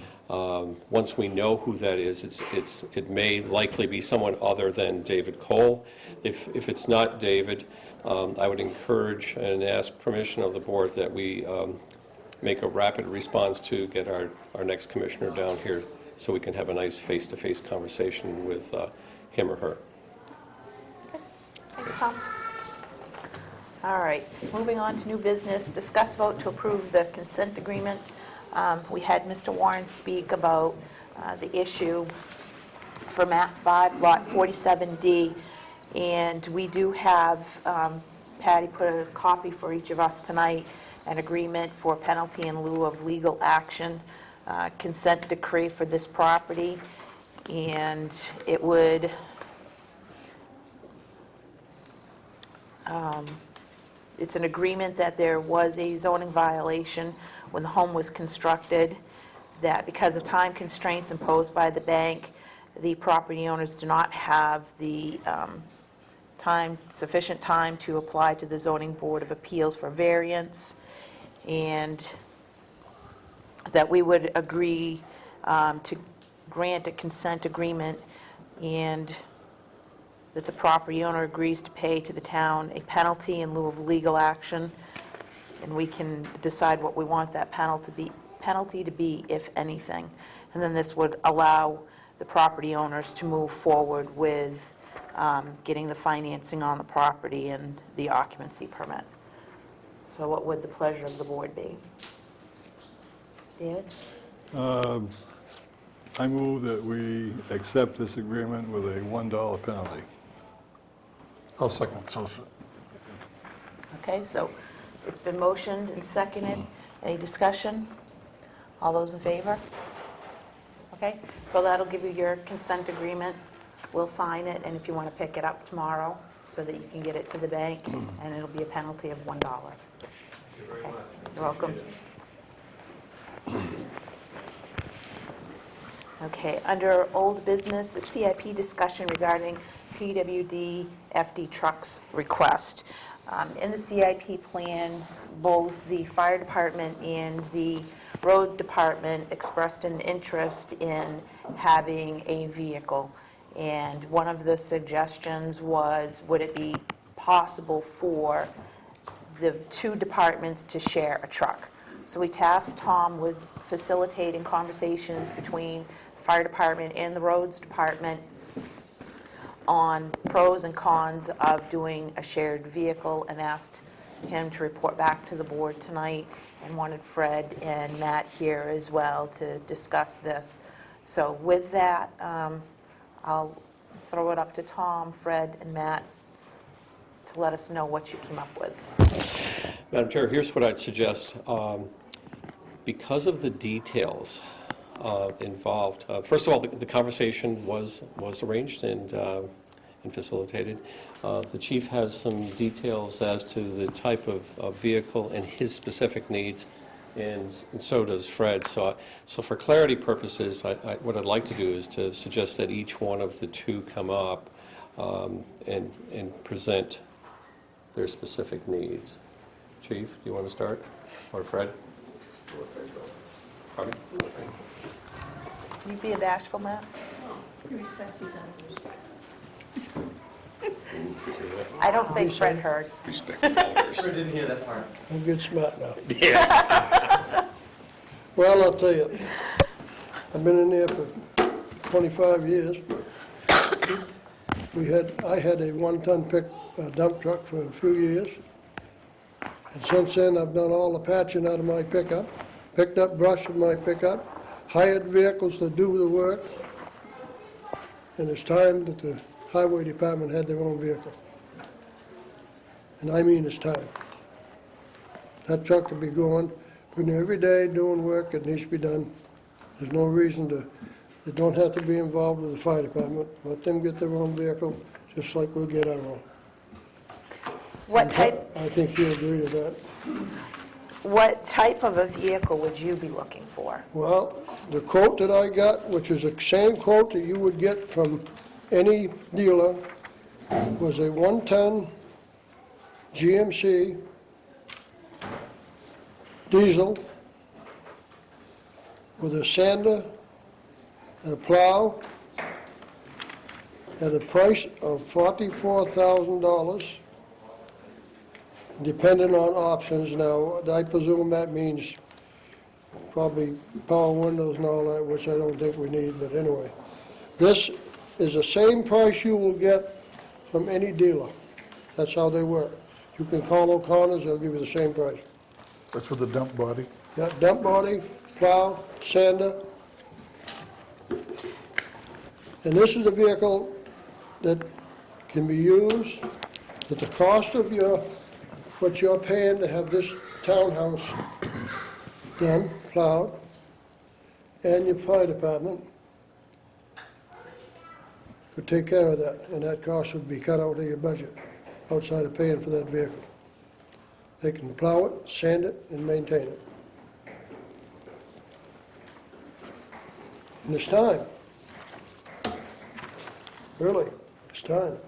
once we know who that is, it may likely be someone other than David Cole. If it's not David, I would encourage and ask permission of the board that we make a rapid response to get our next commissioner down here, so we can have a nice face-to-face conversation with him or her. Thanks, Tom. All right, moving on to new business. Discuss vote to approve the consent agreement. We had Mr. Warren speak about the issue for map 5, lot 47D, and we do have, Patty put a copy for each of us tonight, an agreement for penalty in lieu of legal action, consent decree for this property, and it would it's an agreement that there was a zoning violation when the home was constructed, that because of time constraints imposed by the bank, the property owners do not have the sufficient time to apply to the Zoning Board of Appeals for variance, and that we would agree to grant a consent agreement, and that the property owner agrees to pay to the town a penalty in lieu of legal action, and we can decide what we want that penalty to be, if anything. And then this would allow the property owners to move forward with getting the financing on the property and the occupancy permit. So what would the pleasure of the board be? David? I move that we accept this agreement with a $1 penalty. I'll second. Okay, so it's been motioned and seconded. Any discussion? All those in favor? Okay, so that'll give you your consent agreement. We'll sign it, and if you want to pick it up tomorrow so that you can get it to the bank, and it'll be a penalty of $1. Thank you very much. You're welcome. Okay, under old business, the CIP discussion regarding PWD FD trucks request. In the CIP plan, both the fire department and the road department expressed an interest in having a vehicle. And one of the suggestions was, would it be possible for the two departments to share a truck? So we tasked Tom with facilitating conversations between the fire department and the roads department on pros and cons of doing a shared vehicle, and asked him to report back to the board tonight, and wanted Fred and Matt here as well to discuss this. So with that, I'll throw it up to Tom, Fred, and Matt to let us know what you came up with. Madam Chair, here's what I'd suggest. Because of the details involved, first of all, the conversation was arranged and facilitated. The chief has some details as to the type of vehicle and his specific needs, and so does Fred. So for clarity purposes, what I'd like to do is to suggest that each one of the two come up and present their specific needs. Chief, do you want to start? Or Fred? Pardon? Can you be a bashful, Matt? He respects his elders. I don't think Fred heard. Fred didn't hear that part. I'm good smart now. Well, I'll tell you, I've been in there for 25 years. I had a one-ton dump truck for a few years. And since then, I've done all the patching out of my pickup, picked up brush in my pickup, hired vehicles to do the work, and it's time that the highway department had their own vehicle. And I mean it's time. That truck could be going, putting every day doing work that needs to be done. There's no reason they don't have to be involved with the fire department. Let them get their own vehicle, just like we'll get our own. What type? I think you'll agree to that. What type of a vehicle would you be looking for? Well, the quote that I got, which is the same quote that you would get from any dealer, was a 1-ton GMC diesel with a sander and a plow at a price of $44,000, depending on options. Now, I presume that means probably power windows and all that, which I don't think we need, but anyway. This is the same price you will get from any dealer. That's how they work. You can call O'Connor's, they'll give you the same price. That's with the dump body. Yeah, dump body, plow, sander. And this is a vehicle that can be used at the cost of what you're paying to have this townhouse done, plowed, and your fire department could take care of that, and that cost would be cut out of your budget, outside of paying for that vehicle. They can plow it, sand it, and maintain it. And it's time. Really, it's time.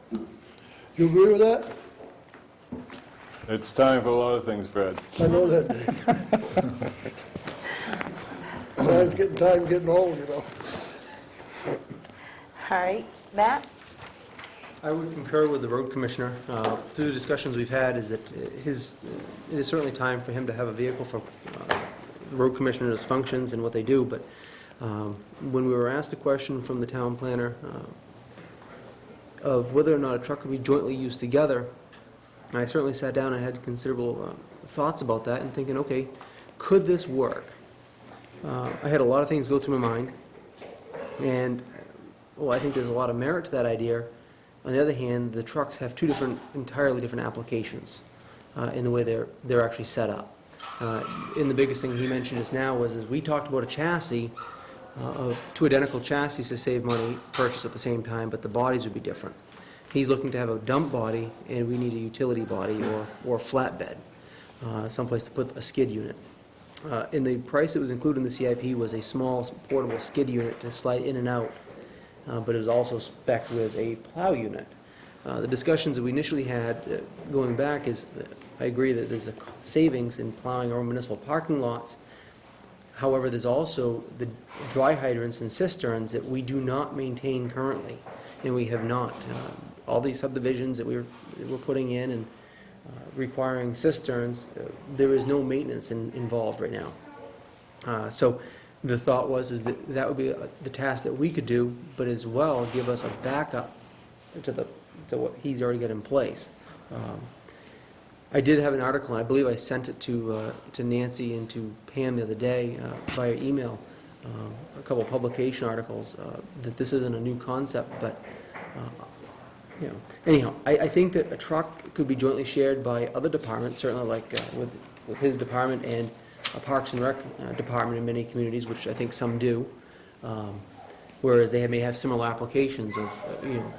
You agree with that? It's time for a lot of things, Fred. I know that, Dave. Time getting old, you know. All right, Matt? I would concur with the road commissioner. Through the discussions we've had, is that it is certainly time for him to have a vehicle for the road commissioner's functions and what they do, but when we were asked the question from the town planner of whether or not a truck could be jointly used together, I certainly sat down and had considerable thoughts about that and thinking, okay, could this work? I had a lot of things go through my mind, and well, I think there's a lot of merit to that idea. On the other hand, the trucks have two entirely different applications in the way they're actually set up. And the biggest thing he mentioned just now was we talked about a chassis of two identical chassis to save money purchased at the same time, but the bodies would be different. He's looking to have a dump body, and we need a utility body or flatbed, someplace to put a skid unit. And the price that was included in the CIP was a small portable skid unit to slide in and out, but it was also spec'd with a plow unit. The discussions that we initially had going back is, I agree that there's a savings in plowing our municipal parking lots. However, there's also the dry hydrants and cisterns that we do not maintain currently, and we have not. All these subdivisions that we're putting in and requiring cisterns, there is no maintenance involved right now. So the thought was that would be the task that we could do, but as well give us a backup to what he's already got in place. I did have an article, and I believe I sent it to Nancy and to Pam the other day via email, a couple of publication articles, that this isn't a new concept, but you know, anyhow, I think that a truck could be jointly shared by other departments, certainly like with his department and a Parks and Rec department in many communities, which I think some do, whereas they may have similar applications of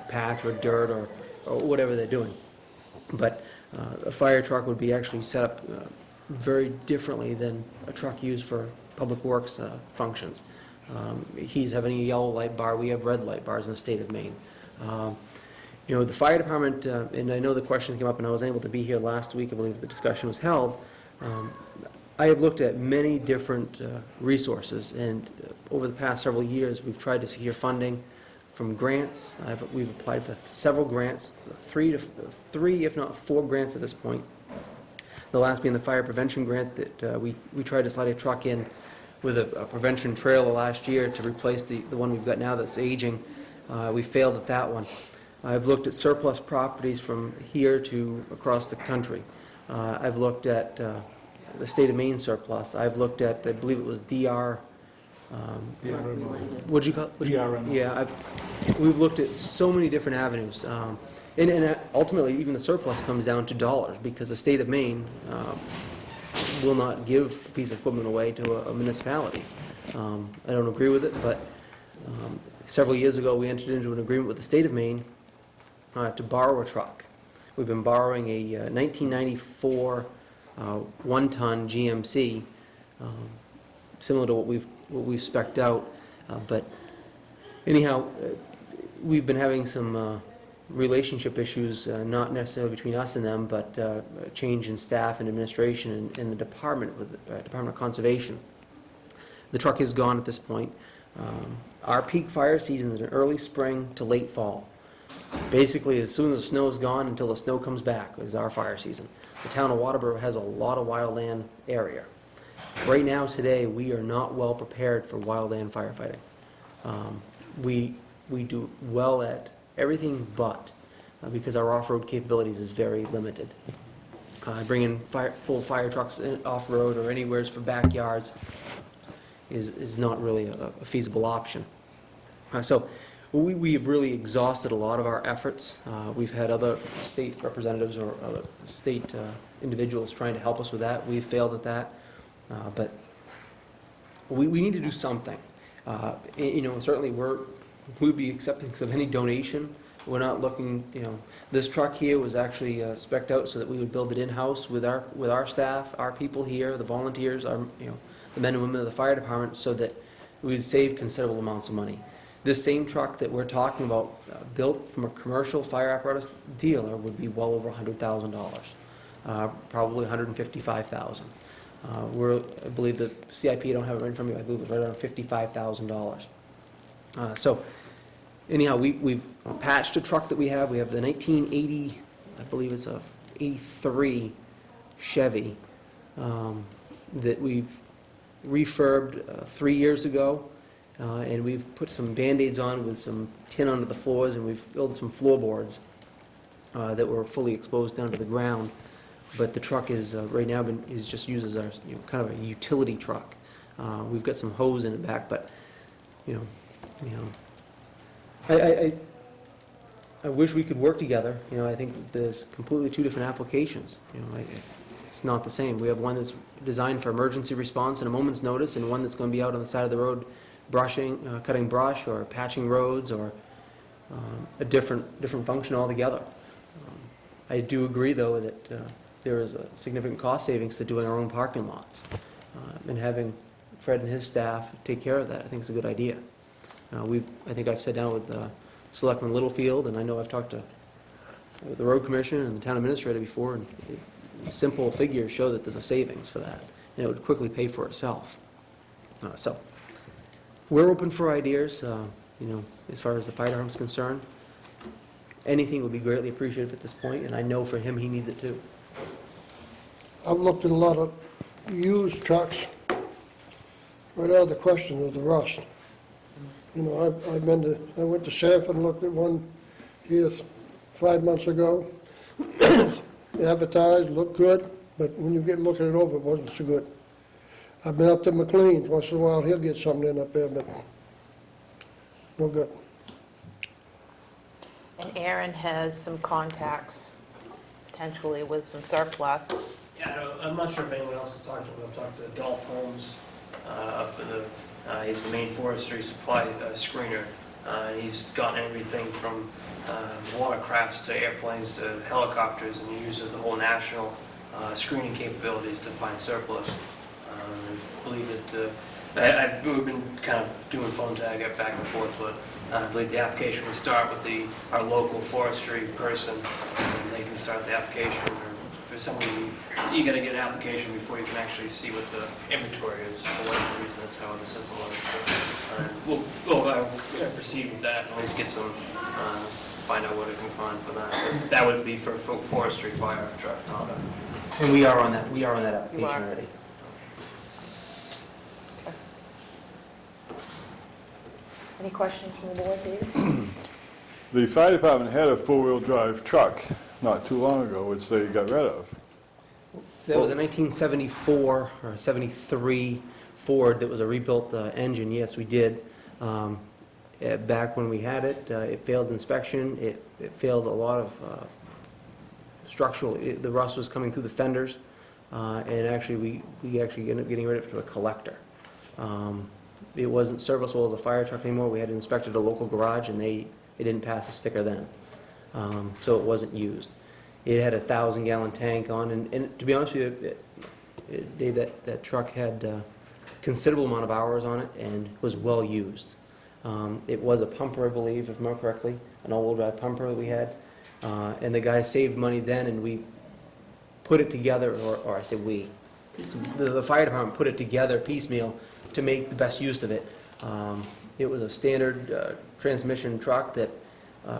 patch or dirt or whatever they're doing. But a fire truck would be actually set up very differently than a truck used for public works functions. He's having a yellow light bar, we have red light bars in the state of Maine. The fire department, and I know the question came up, and I was able to be here last week, I believe the discussion was held. I have looked at many different resources, and over the past several years, we've tried to secure funding from grants. We've applied for several grants, three, if not 4 grants at this point. The last being the fire prevention grant that we tried to slide a truck in with a prevention trailer last year to replace the one we've got now that's aging. We failed at that one. I've looked at surplus properties from here to across the country. I've looked at the state of Maine surplus. I've looked at, I believe it was DR. What'd you call it? DRM. Yeah, we've looked at so many different avenues. And ultimately, even the surplus comes down to dollars, because the state of Maine will not give a piece of equipment away to a municipality. I don't agree with it, but several years ago, we entered into an agreement with the state of Maine to borrow a truck. We've been borrowing a 1994 one-ton GMC, similar to what we've spec'd out. But anyhow, we've been having some relationship issues, not necessarily between us and them, but change in staff and administration in the department, with the Department of Conservation. The truck is gone at this point. Our peak fire season is in early spring to late fall. Basically, as soon as the snow is gone until the snow comes back is our fire season. The town of Waterboro has a lot of wildland area. Right now, today, we are not well prepared for wildland firefighting. We do well at everything but, because our off-road capabilities is very limited. Bringing full fire trucks off-road or anywhere for backyards is not really a feasible option. So we've really exhausted a lot of our efforts. We've had other state representatives or other state individuals trying to help us with that. We've failed at that. But we need to do something. Certainly we'd be accepting of any donation. We're not looking, this truck here was actually spec'd out so that we would build it in-house with our staff, our people here, the volunteers, the men and women of the fire department, so that we would save considerable amounts of money. This same truck that we're talking about, built from a commercial fire apparatus dealer, would be well over $100,000, probably $155,000. I believe the CIP, I don't have it right in front of me, I believe it's right around $55,000. So anyhow, we've patched a truck that we have. We have the 1980, I believe it's a 83 Chevy that we've refurbed 3 years ago, and we've put some Band-Aids on with some tin under the floors, and we've filled some floorboards that were fully exposed down to the ground. But the truck is right now is just used as our kind of a utility truck. We've got some hose in the back, but I wish we could work together. I think there's completely two different applications. It's not the same. We have one that's designed for emergency response and a moment's notice, and one that's going to be out on the side of the road brushing, cutting brush or patching roads, or a different function altogether. I do agree, though, that there is a significant cost savings to doing our own parking lots. And having Fred and his staff take care of that, I think is a good idea. I think I've sat down with Selectman Littlefield, and I know I've talked to the road commission and the town administrator before, and simple figures show that there's a savings for that, and it would quickly pay for itself. So we're open for ideas, as far as the fire department's concerned. Anything would be greatly appreciated at this point, and I know for him, he needs it too. I've looked at a lot of used trucks. Right out of the question of the rust. I went to Sanford and looked at one here 5 months ago. Advertised, looked good, but when you get looking it over, it wasn't so good. I've been up to McLean's, once in a while he'll get something in up there, but no good. And Aaron has some contacts, potentially with some surplus. Yeah, I'm not sure if anyone else has talked to him. I've talked to Dolph Holmes up in the, he's the main forestry supply screener. And he's gotten everything from watercrafts to airplanes to helicopters, and he uses the whole national screening capabilities to find surplus. I believe that we've been kind of doing phone tag back and forth, but I believe the application would start with our local forestry person, and they can start the application. For some reason, you got to get an application before you can actually see what the inventory is. For whatever reason, that's how the system works. We'll proceed with that and at least get some, find out what it can find for that. But that would be for forestry, fire truck, not a... And we are on that application You are. already. Any questions from the board, David? The fire department had a four-wheel drive truck not too long ago, which they got rid of. That was a 1974 or 73 Ford that was a rebuilt engine. Yes, we did. Back when we had it, it failed inspection. It failed a lot of structural. The rust was coming through the fenders, and actually we actually ended up getting rid of it to a collector. It wasn't serviceable as a fire truck anymore. We had inspected a local garage, and it didn't pass a sticker then. So it wasn't used. It had a 1,000-gallon tank on, and to be honest with you, Dave, that truck had a considerable amount of hours on it and was well used. It was a pumper, I believe, if I remember correctly, an all-wheel drive pumper that we had, and the guy saved money then, and we put it together, or I say we, the fire department put it together piecemeal to make the best use of it. It was a standard transmission truck that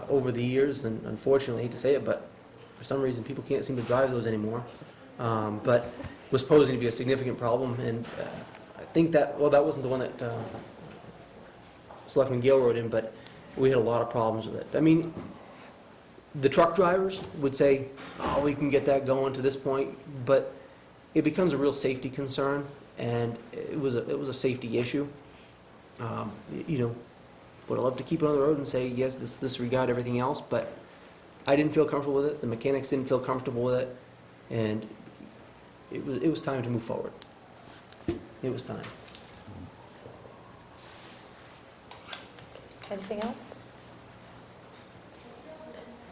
over the years, and unfortunately, I hate to say it, but for some reason people can't seem to drive those anymore, but was posing to be a significant problem, and I think that wasn't the one that Selectman Gale wrote in, but we had a lot of problems with it. I mean, the truck drivers would say, oh, we can get that going to this point, but it becomes a real safety concern, and it was a safety issue. Would I love to keep it on the road and say, yes, disregard everything else, but I didn't feel comfortable with it, the mechanics didn't feel comfortable with it, and it was time to move forward. It was time. Anything else?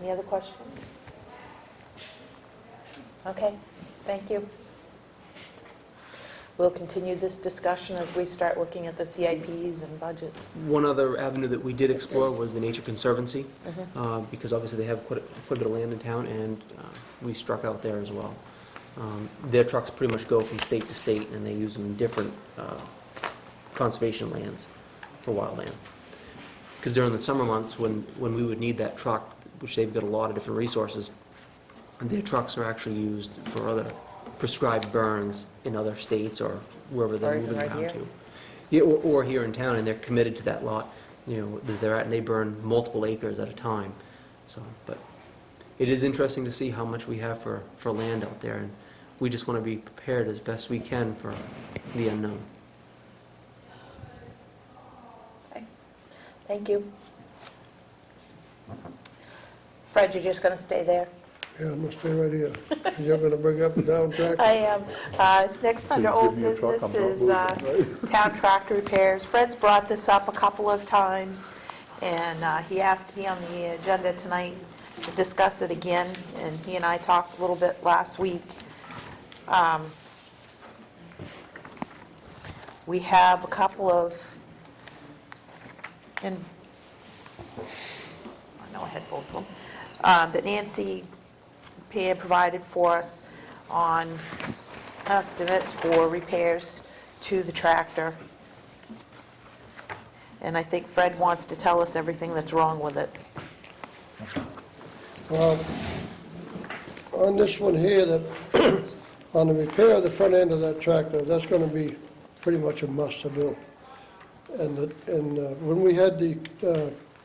Any other questions? Okay, thank you. We'll continue this discussion as we start looking at the CIPs and budgets. One other avenue that we did explore was the Nature Conservancy, because obviously they have quite a bit of land in town, and we struck out there as well. Their trucks pretty much go from state to state, and they use them in different conservation lands for wildland. Because during the summer months, when we would need that truck, which they've got a lot of different resources, their trucks are actually used for other prescribed burns in other states or wherever they're Or even moving right down here. to. Yeah, or here in town, and they're committed to that lot, that they're at, and they burn multiple acres at a time. So, but it is interesting to see how much we have for land out there, and we just want to be prepared as best we can for the unknown. Okay. Thank you. Fred, you're just going to stay there? Yeah, I'm gonna stay right here. You're gonna bring up the down track? I am. Next under you old give me a truck, business I'm not is moving, town tractor repairs. Fred's brought this up a couple of times, and he asked to be on the agenda tonight to discuss it again, and he and I talked a little bit last week. We have a couple of, I know I had both of them, that Nancy Pam provided for us on estimates for repairs to the tractor. And I think Fred wants to tell us everything that's wrong with it. On this one here, that on the repair of the front end of that tractor, that's gonna be pretty much a must to do. And when we had the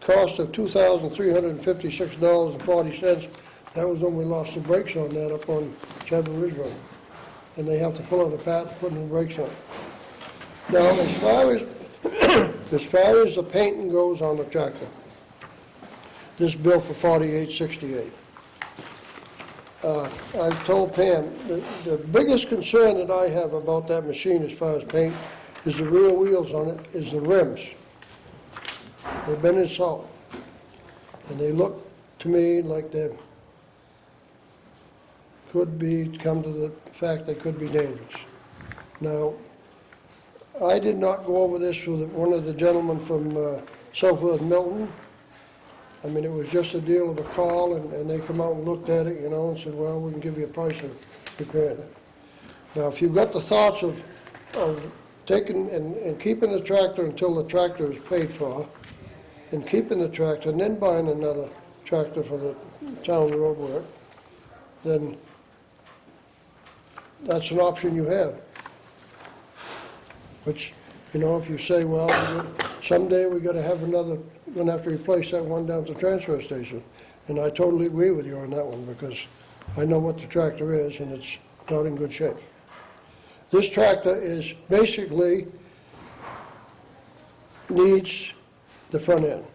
cost of $2,356.40, that was when we lost the brakes on that up on Chadwick Ridge Road. And they have to pull out a pat and put new brakes on. Now, as far as the painting goes on the tractor, this bill for $48.68. I've told Pam, the biggest concern that I have about that machine as far as paint is the rear wheels on it, is the rims. They've been in salt. And they look to me like they come to the fact they could be dangerous. Now, I did not go over this with one of the gentlemen from Southwood Milton. I mean, it was just a deal of a call, and they come out and looked at it, and said, well, we can give you a price of repairing it. Now, if you've got the thoughts of taking and keeping the tractor until the tractor is paid for, and keeping the tractor, and then buying another tractor for the town road work, then that's an option you have. Which, if you say, well, someday we gotta have another, we're gonna have to replace that one down at the transfer station. And I totally agree with you on that one, because I know what the tractor is, and it's not in good shape. This tractor is basically needs the front end.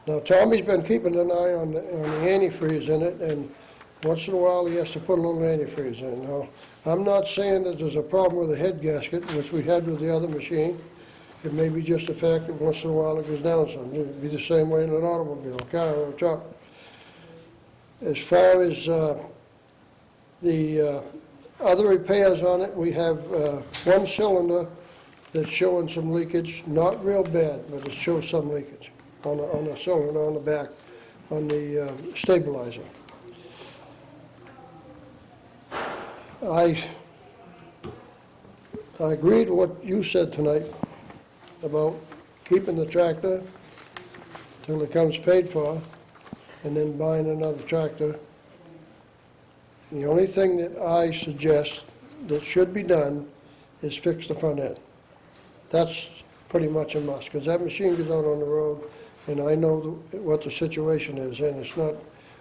Now, Tommy's been keeping an eye on the antifreeze in it, and once in a while he has to put a little antifreeze in. Now, I'm not saying that there's a problem with the head gasket, which we had with the other machine. It may be just the fact that once in a while it goes down some. It would be the same way in an automobile, a car, or a truck. As far as the other repairs on it, we have one cylinder that's showing some leakage, not real bad, but it shows some leakage on a cylinder on the back, on the stabilizer. I agree to what you said tonight about keeping the tractor till it comes paid for, and then buying another tractor. The only thing that I suggest that should be done is fix the front end. That's pretty much a must, because that machine goes out on the road, and I know what the situation is, and it's not,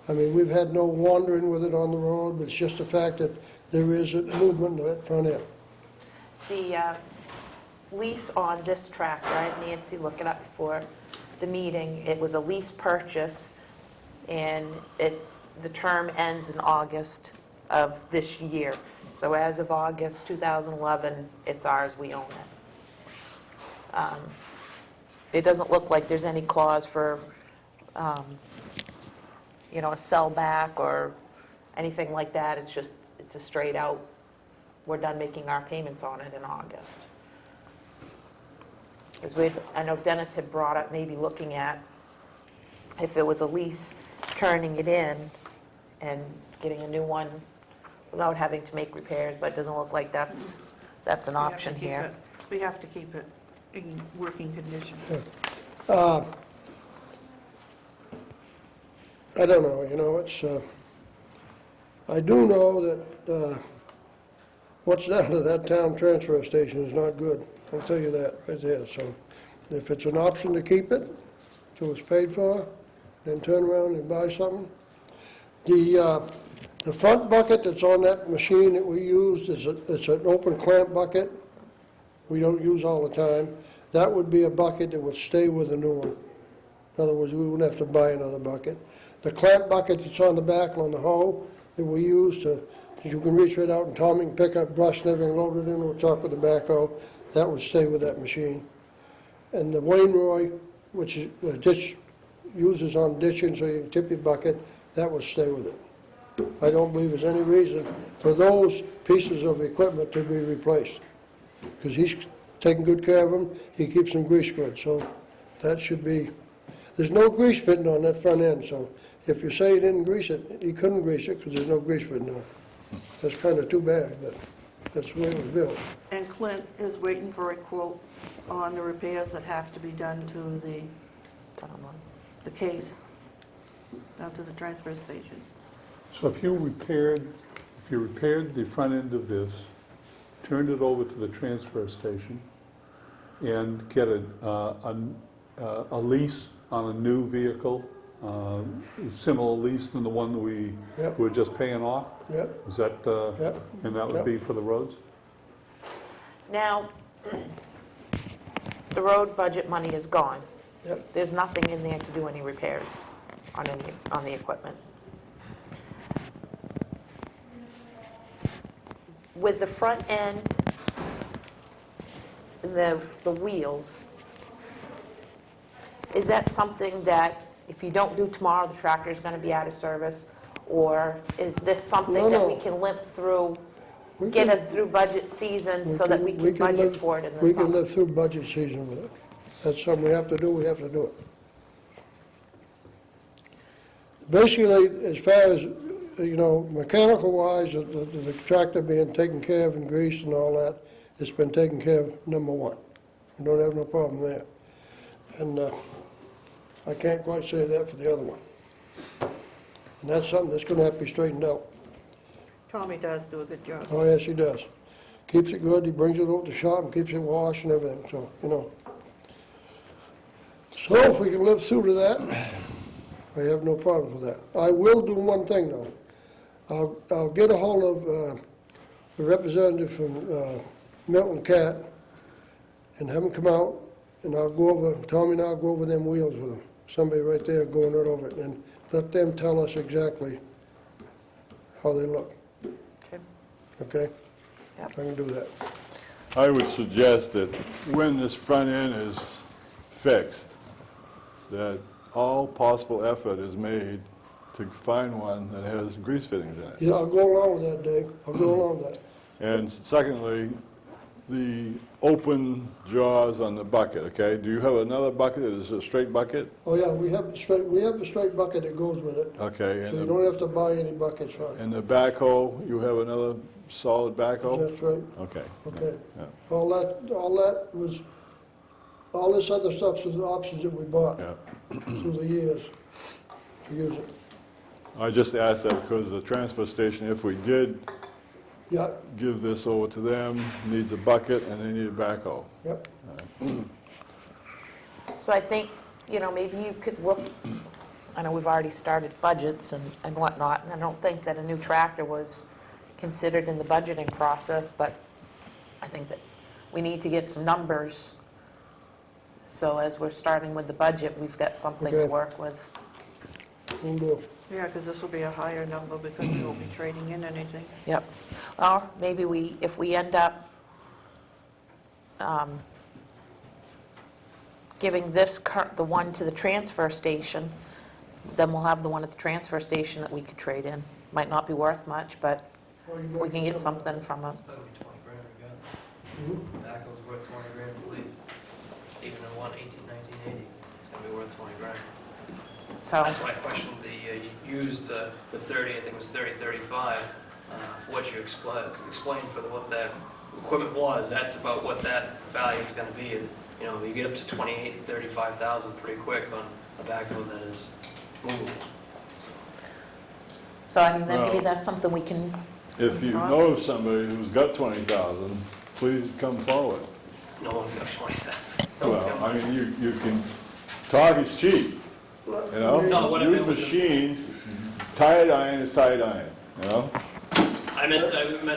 we've had no wandering with it on the road, but it's just the fact that there is a movement of that front end. The lease on this tractor, I had Nancy look it up before the meeting. It was a lease purchase, and the term ends in August of this year. So as of August 2011, it's ours, we own it. It doesn't look like there's any clause for, a sellback or anything like that. It's just, it's a straight out, we're done making our payments on it in August. Because I know Dennis had brought up maybe looking at if it was a lease, turning it in and getting a new one without having to make repairs, but it doesn't look like that's an We have to option keep here. it- We have to keep it in working condition. I don't know, you know, it's, I do know that what's down to that town transfer station is not good. I'll tell you that right there. So if it's an option to keep it till it's paid for, then turn around and buy something. The front bucket that's on that machine that we used it's an open clamp bucket. We don't use all the time. That would be a bucket that would stay with the new one. In other words, we wouldn't have to buy another bucket. The clamp bucket that's on the back on the hoe that we use you can reach right out and Tommy can pick up brush and everything loaded in on top of the backhoe, that would stay with that machine. And the Wainroy, which is ditch, uses on ditching so you can tip your bucket, that would stay with it. I don't believe there's any reason for those pieces of equipment to be replaced. Because he's taking good care of them, he keeps them grease good, so that should be, there's no grease fitting on that front end, so if you say you didn't grease it, you couldn't grease it because there's no grease fitting on it. That's kind of too bad, but that's the way it was built. And Clint is waiting for a quote on the repairs that have to be done to the case, down to the transfer station. So if you repaired the front end of this, turned it over to the transfer station, and get a lease on a new vehicle, similar lease than the one that we Yep. were just paying off? Yep, Is that, yep. and that would Yep. be for the roads? Now, the road budget money is gone. Yep. There's nothing in there to do any repairs on the equipment. With the front end, the wheels, is that something that if you don't do tomorrow, the tractor's going to be out of service? Or is this something No, that no. we can limp through, We get can- us through budget season so that we can budget live- for it in the We can summer? live through budget season with it. That's something we have to do, we have to do it. Basically, as far as, you know, mechanical-wise, the tractor being taken care of and greased and all that, it's been taken care of, number one. We don't have no problem there. And I can't quite say that for the other one. And that's something that's gonna have to be straightened out. Tommy does do a good job. Oh, yes, he does. Keeps it good, he brings it over to the shop and keeps it washed and everything, so, you know. So if we can live through to that, I have no problem with that. I will do one thing, though. I'll get a hold of the representative from Milton Cat and have him come out, and I'll go over, Tommy and I'll go over them wheels with him. Somebody right there going right over it, and let them tell us exactly how they look. Okay. Okay? Yep. I can do that. I would suggest that when this front end is fixed, that all possible effort is made to find one that has grease fittings in it. Yeah, I'll go along with that, Dave. I'll go along with that. And secondly, the open jaws on the bucket, okay? Do you have another bucket that is a straight bucket? Oh, yeah, we have the straight bucket that goes with it, Okay, so you don't have to buy any buckets for it. and the backhoe, you have another solid backhoe? That's right, Okay. okay. Yeah. All that was, all this other stuff was the options that we bought Yeah. through the years to use it. I just asked that because the transfer station, if we did Yeah, give this over to them, needs a bucket and they need a backhoe. yep. So I think, maybe you could look, I know we've already started budgets and whatnot, and I don't think that a new tractor was considered in the budgeting process, but I think that we need to get some numbers. So as we're starting with the budget, we've got something to Okay. work with. Will do. Yeah, because this will be a higher number because we won't be trading in anything. Yep. Or maybe if we end up giving the one to the transfer station, then we'll have the one at the transfer station that we could trade in. Might not be worth much, but we can get something from it. That'll be 20 grand again. Tobacco's worth 20 grand at least. Even in 1980, it's gonna be worth 20 grand. So, That's why I questioned the used, the 30, I think it was 30, 35. for what you explained for what that equipment was, that's about what that value is going to be. You know, you get up to 28, 35,000 pretty quick on a backhoe that is movable. So, I mean, then maybe Well- that's something we can, If you know of somebody who's got 20,000, please come forward. No one's got 20,000. No one's got Well, I money. mean, you can, talk is cheap, you know? No, what I Use meant was- machines, tired iron is tired iron, you know? I meant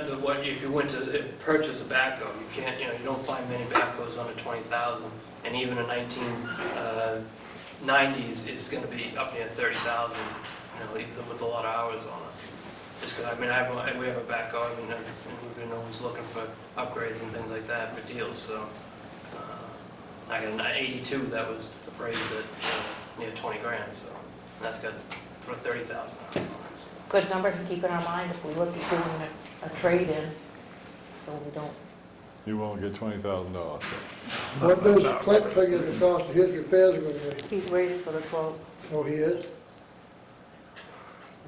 that what, if you went to purchase a backhoe, you can't, you know, you don't find many backhoes under 20,000, and even a 1990s is going to be up near 30,000, you know, even with a lot of hours on it. Just because, I mean, we have a backhoe, and we've been always looking for upgrades and things like that for deals, so. I got an 82 that was appraised at near 20 grand, so and that's got 30,000 on it. good number to keep in our mind if we look at doing a trade-in, so we don't. You won't get $20,000. What does Clint figure the cost of his repairs are gonna be? He's waiting for the quote. Oh, he is?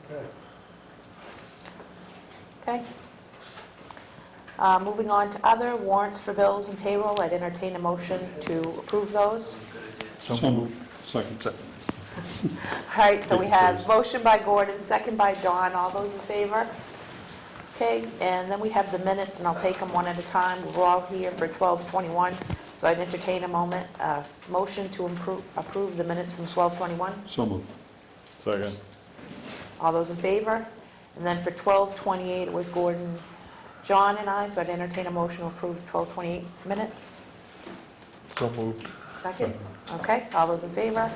Okay. Okay. Moving on to other warrants for bills and payroll, I'd entertain a motion to approve those. So moved. Second. All right, so we have motion by Gordon, second by John, all those in favor? Okay, and then we have the minutes, and I'll take them one at a time. We're all here for 12:21, so I'd entertain a motion to approve the minutes from 12:21. So moved. Second. All those in favor? And then for 12:28, it was Gordon, John, and I, so I'd entertain a motion to approve the 12:28 minutes. So moved. Second? Okay, all those in favor?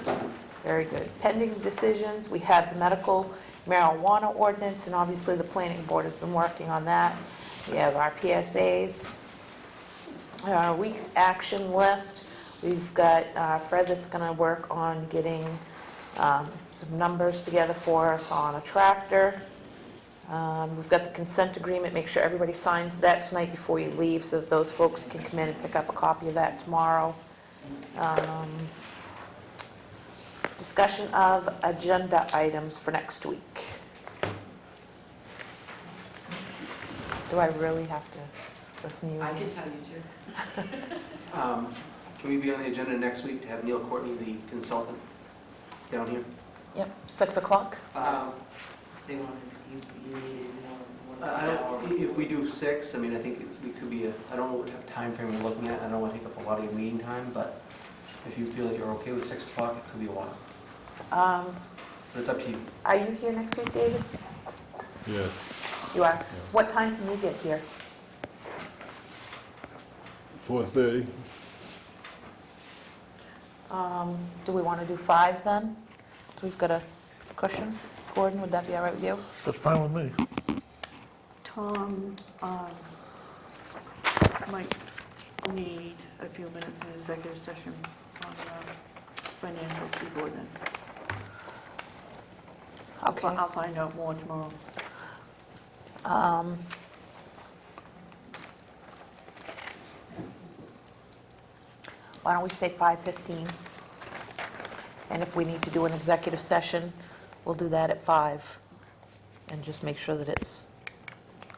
Very good. Pending decisions, we have the medical marijuana ordinance, and obviously the planning board has been working on that. We have our PSAs, our week's action list. We've got Fred that's going to work on getting some numbers together for us on a tractor. We've got the consent agreement, make sure everybody signs that tonight before you leave so that those folks can come in and pick up a copy of that tomorrow. Discussion of agenda items for next week. Do I really have to listen to you? I can tell you too. Can we be on the agenda next week to have Neil Courtney, the consultant, down here? Yep, 6 o'clock? They wanted, you needed more I don't, if we do 6, I mean, I think we could be, I don't know what type of time frame we're looking at. I don't want to take up a lot of your meeting time, but if you feel that you're okay with 6 o'clock, it could be a while. But it's up to you. Are you here next week, David? Yes. You are. What time can you get here? 4:30. Do we want to do 5 then? So we've got a cushion. Gordon, would that be all right with you? That's fine with me. Tom might need a few minutes in executive session on financials before then. Okay. I'll find out more tomorrow. Why don't we say 5:15? And if we need to do an executive session, we'll do that at 5, and just make sure that it's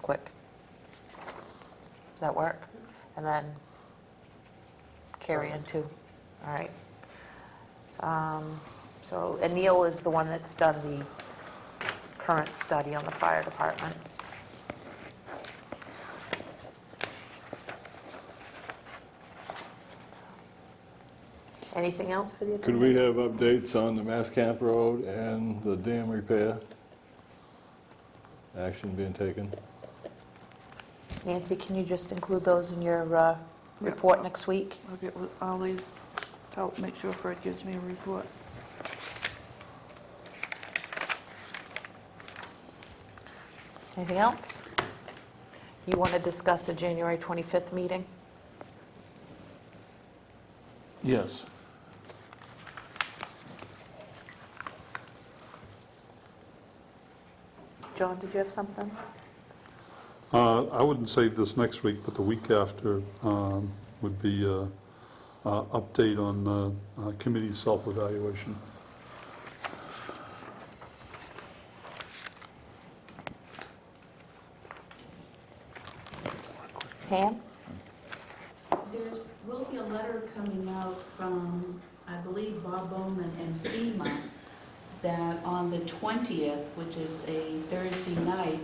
quick. Does that work? And then carry into, all right. So, and Neil is the one that's done the current study on the fire department. Anything else for the... Could we have updates on the Mass Camp Road and the dam repair? Action being taken? Nancy, can you just include those in your report next week? I'll leave, I'll make sure Fred gives me a report. Anything else? You want to discuss a January 25th meeting? Yes. John, did you have something? I wouldn't say this next week, but the week after would be update on committee self-evaluation. Pam? There will be a letter coming out from, I believe, Bob Bowman and FEMA, that on the 20th, which is a Thursday night,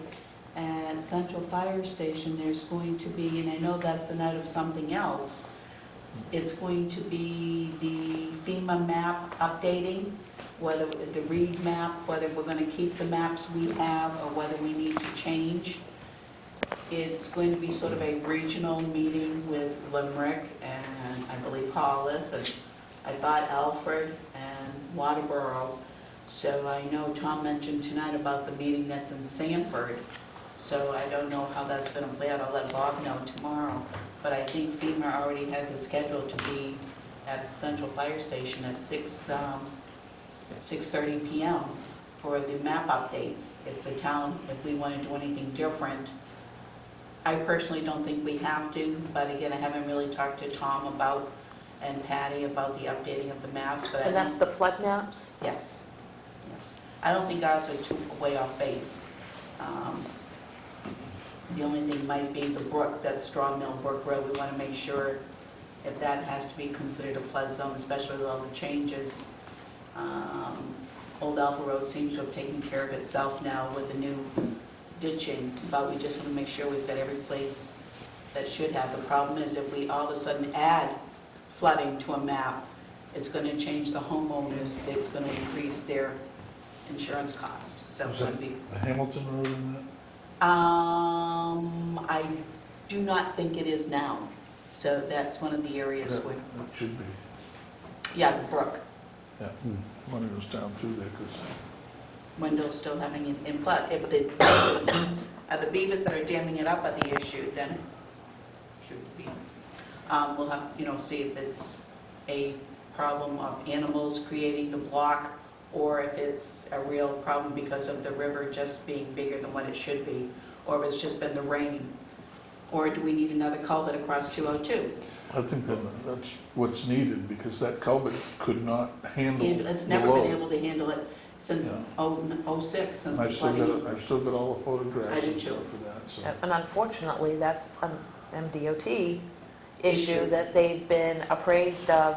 at Central Fire Station, there's going to be, and I know that's the night of something else, it's going to be the FEMA map updating, whether the Reed map, whether we're going to keep the maps we have or whether we need to change. It's going to be sort of a regional meeting with Limerick and I believe Hollis, and I thought Alfred and Waterboro. So I know Tom mentioned tonight about the meeting that's in Sanford. So I don't know how that's going to play out. I'll let Bob know tomorrow. But I think FEMA already has it scheduled to be at Central Fire Station at 6:30 p.m. for the map updates. If the town, if we want to do anything different, I personally don't think we have to, but again, I haven't really talked to Tom about, and Patty about the updating of the maps, but I And that's think- the flood maps? Yes, yes. I don't think ours are too way off base. The only thing might be the brook, that Straw Mill Brook Road, we want to make sure if that has to be considered a flood zone, especially with all the changes. Old Alpha Road seems to have taken care of itself now with the new ditching, but we just want to make sure we've got every place that should have. The problem is if we all of a sudden add flooding to a map, it's going to change the homeowners, it's going to increase their insurance cost. So it's going to be, The Hamilton Road in that? I do not think it is now. So that's one of the areas where, That should be. yeah, the brook. Yeah, when it goes down through there, because Wendell's still having an input. If the beavers, are the beavers that are damming it up are the issue, then shoot the beavers. We'll have, see if it's a problem of animals creating the block, or if it's a real problem because of the river just being bigger than what it should be, or if it's just been the rain. Or do we need another culvert across 202? I think that's what's needed, because that culvert could not handle the load. It's never been able to handle it since Yeah. 06, since the I've still flooding. got all the photographs I do and too. stuff for that, so. And unfortunately, that's an MDOT issue that they've been appraised of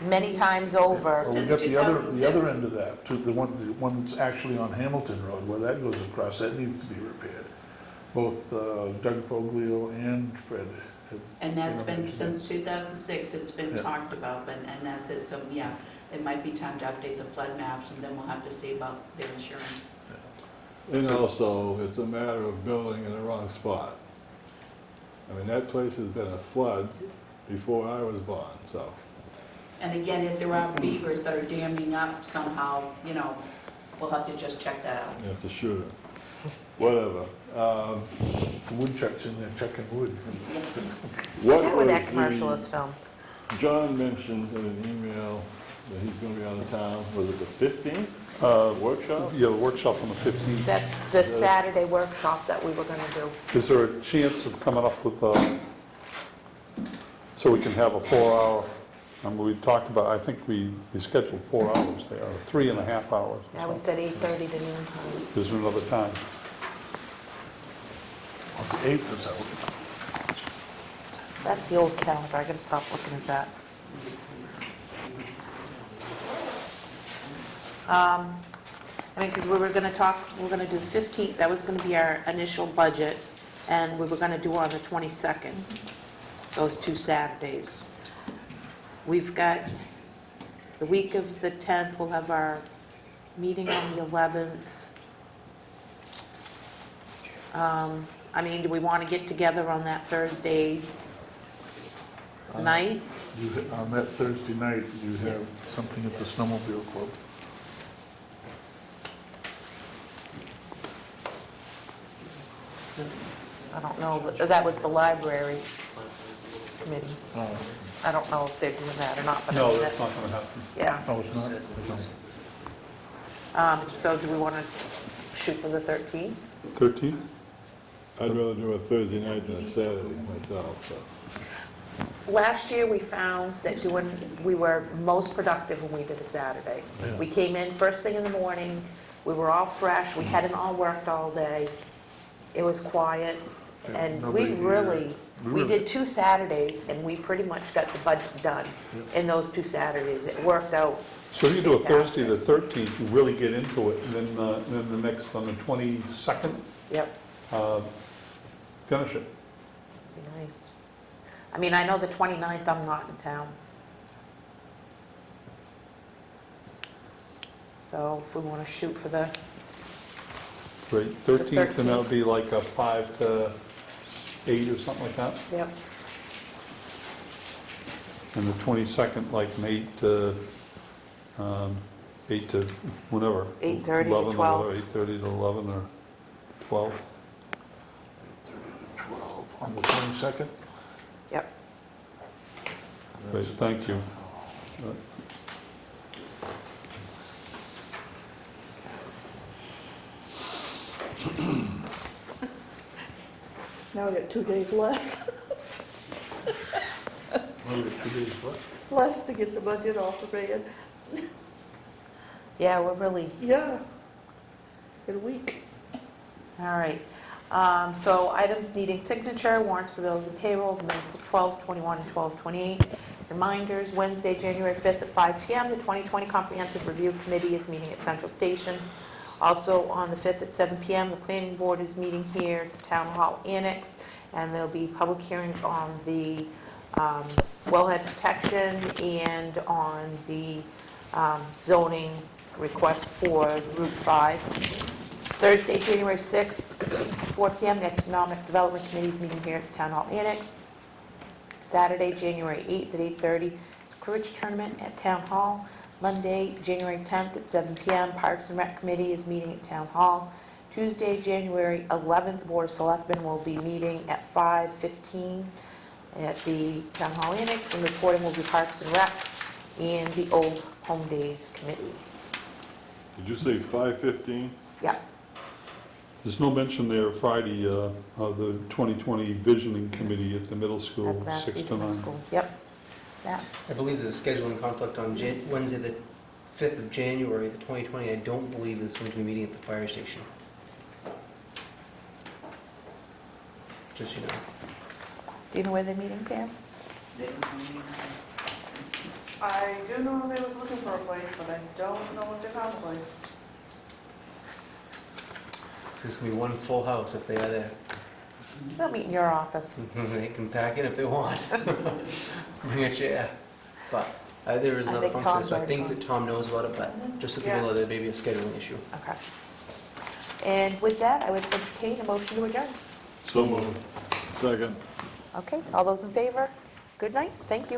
many times over. Well, we Since got the other 2006. end of that, too, the one that's actually on Hamilton Road, where that goes across, that needs to be repaired. Both Doug Foglio and Fred have. And that's been, mentioned since 2006, it's been Yeah. talked about, and that's it. So, yeah, it might be time to update the flood maps, and then we'll have to see about their insurance. And also, it's a matter of building in the wrong spot. I mean, that place has been a flood before I was born, so. And again, if there are beavers that are damming up somehow, we'll have to just check that out. You have to shoot it. Whatever. The woodchuck's in there chucking wood. What Is that where that was commercial the- is filmed? John mentioned in an email that he's going to be out of town. Was it the 15th workshop? Yeah, the workshop on the 15th. That's the Saturday workshop that we were going to do. Is there a chance of coming up with, so we can have a 4-hour, we talked about, I think we scheduled 4 hours there, or 3.5 hours. or Yeah, we something. said 8:30 to noon time. Is there another time? On the 8th is out. That's the old calendar, I gotta stop looking at that. Because we were gonna talk, we're gonna do the 15th, that was gonna be our initial budget, and we were gonna do on the 22nd, those 2 Saturdays. We've got, the week of the 10th, we'll have our meeting on the 11th. Do we want to get together on that Thursday night? On that Thursday night, you have something at the Snowmobile Club. I don't know, that was the library committee. I don't know if they're doing that or not, but I No, mean, that's not going to happen. Yeah, No, it's not? No. so do we want to shoot for the 13th? 13th? I'd rather do a Thursday night than a Saturday myself, so. Last year, we found that we were most productive when we did a Saturday. Yeah. We came in first thing in the morning, we were all fresh, we hadn't all worked all day, it was quiet, And Nobody, we did 2 Saturdays, and we pretty much got the budget done in those 2 Saturdays. It worked out. So you do a Thursday, the fantastic. 13th, you really get into it, and then the next, on the 22nd, Yep, finish it. be nice. I mean, I know the 29th I'm not in town. So if we want to shoot for the, Great, 13th, and that'll be like a 5 to 8 or something like that? yep, And the 22nd, like an 8 to whatever. 8:30 to 11 or 12. whatever, 8:30 to 11 or 12. 12 on the 22nd? yep. Great, thank you. Now we got 2 days less, Well, 2 days left. less to get the budget off the bed. Yeah, we're really, Yeah, in a week. all right. So items needing signature, warrants for bills and payroll, the minutes of 12:21 and 12:28. Reminders, Wednesday, January 5th at 5 PM, the 2020 Comprehensive Review Committee is meeting at Central Station. Also on the 5th at 7 PM, the Planning Board is meeting here at the Town Hall Annex, and there'll be public hearings on the wellhead protection and on the zoning request for Route 5. Thursday, January 6th, 4 PM, the Economic Development Committee is meeting here at the Town Hall Annex. Saturday, January 8th at 8:30, Cribbage Tournament at Town Hall. Monday, January 10th at 7 PM, Parks and Rec Committee is meeting at Town Hall. Tuesday, January 11th, the Board of Selectmen will be meeting at 5:15 at the Town Hall Annex, and reporting will be Parks and Rec and the Old Home Days Committee. Did you say 5:15? Yep. There's no mention there Friday of the 2020 Visioning Committee at the middle school, At the 6 to Massapequa 9. School. Yep. Yeah. I believe there's a scheduling conflict on Wednesday, the 5th of January, the 2020. I don't believe it's going to be meeting at the fire station. Just so you know. Do you know where they're meeting, Pam? They don't tell me. I do know they was looking for a place, but I don't know if they found a place. This is going to be one full house if they are there. They'll meet in your office. They can pack in if they want. Bring a chair. But there is I another think function, Tom's so I already think gone. that Tom knows about it, but just so people know there may be a scheduling issue. Okay. And with that, I would entertain a motion to adjourn. So moved. Second. Okay, all those in favor? Good night, thank you.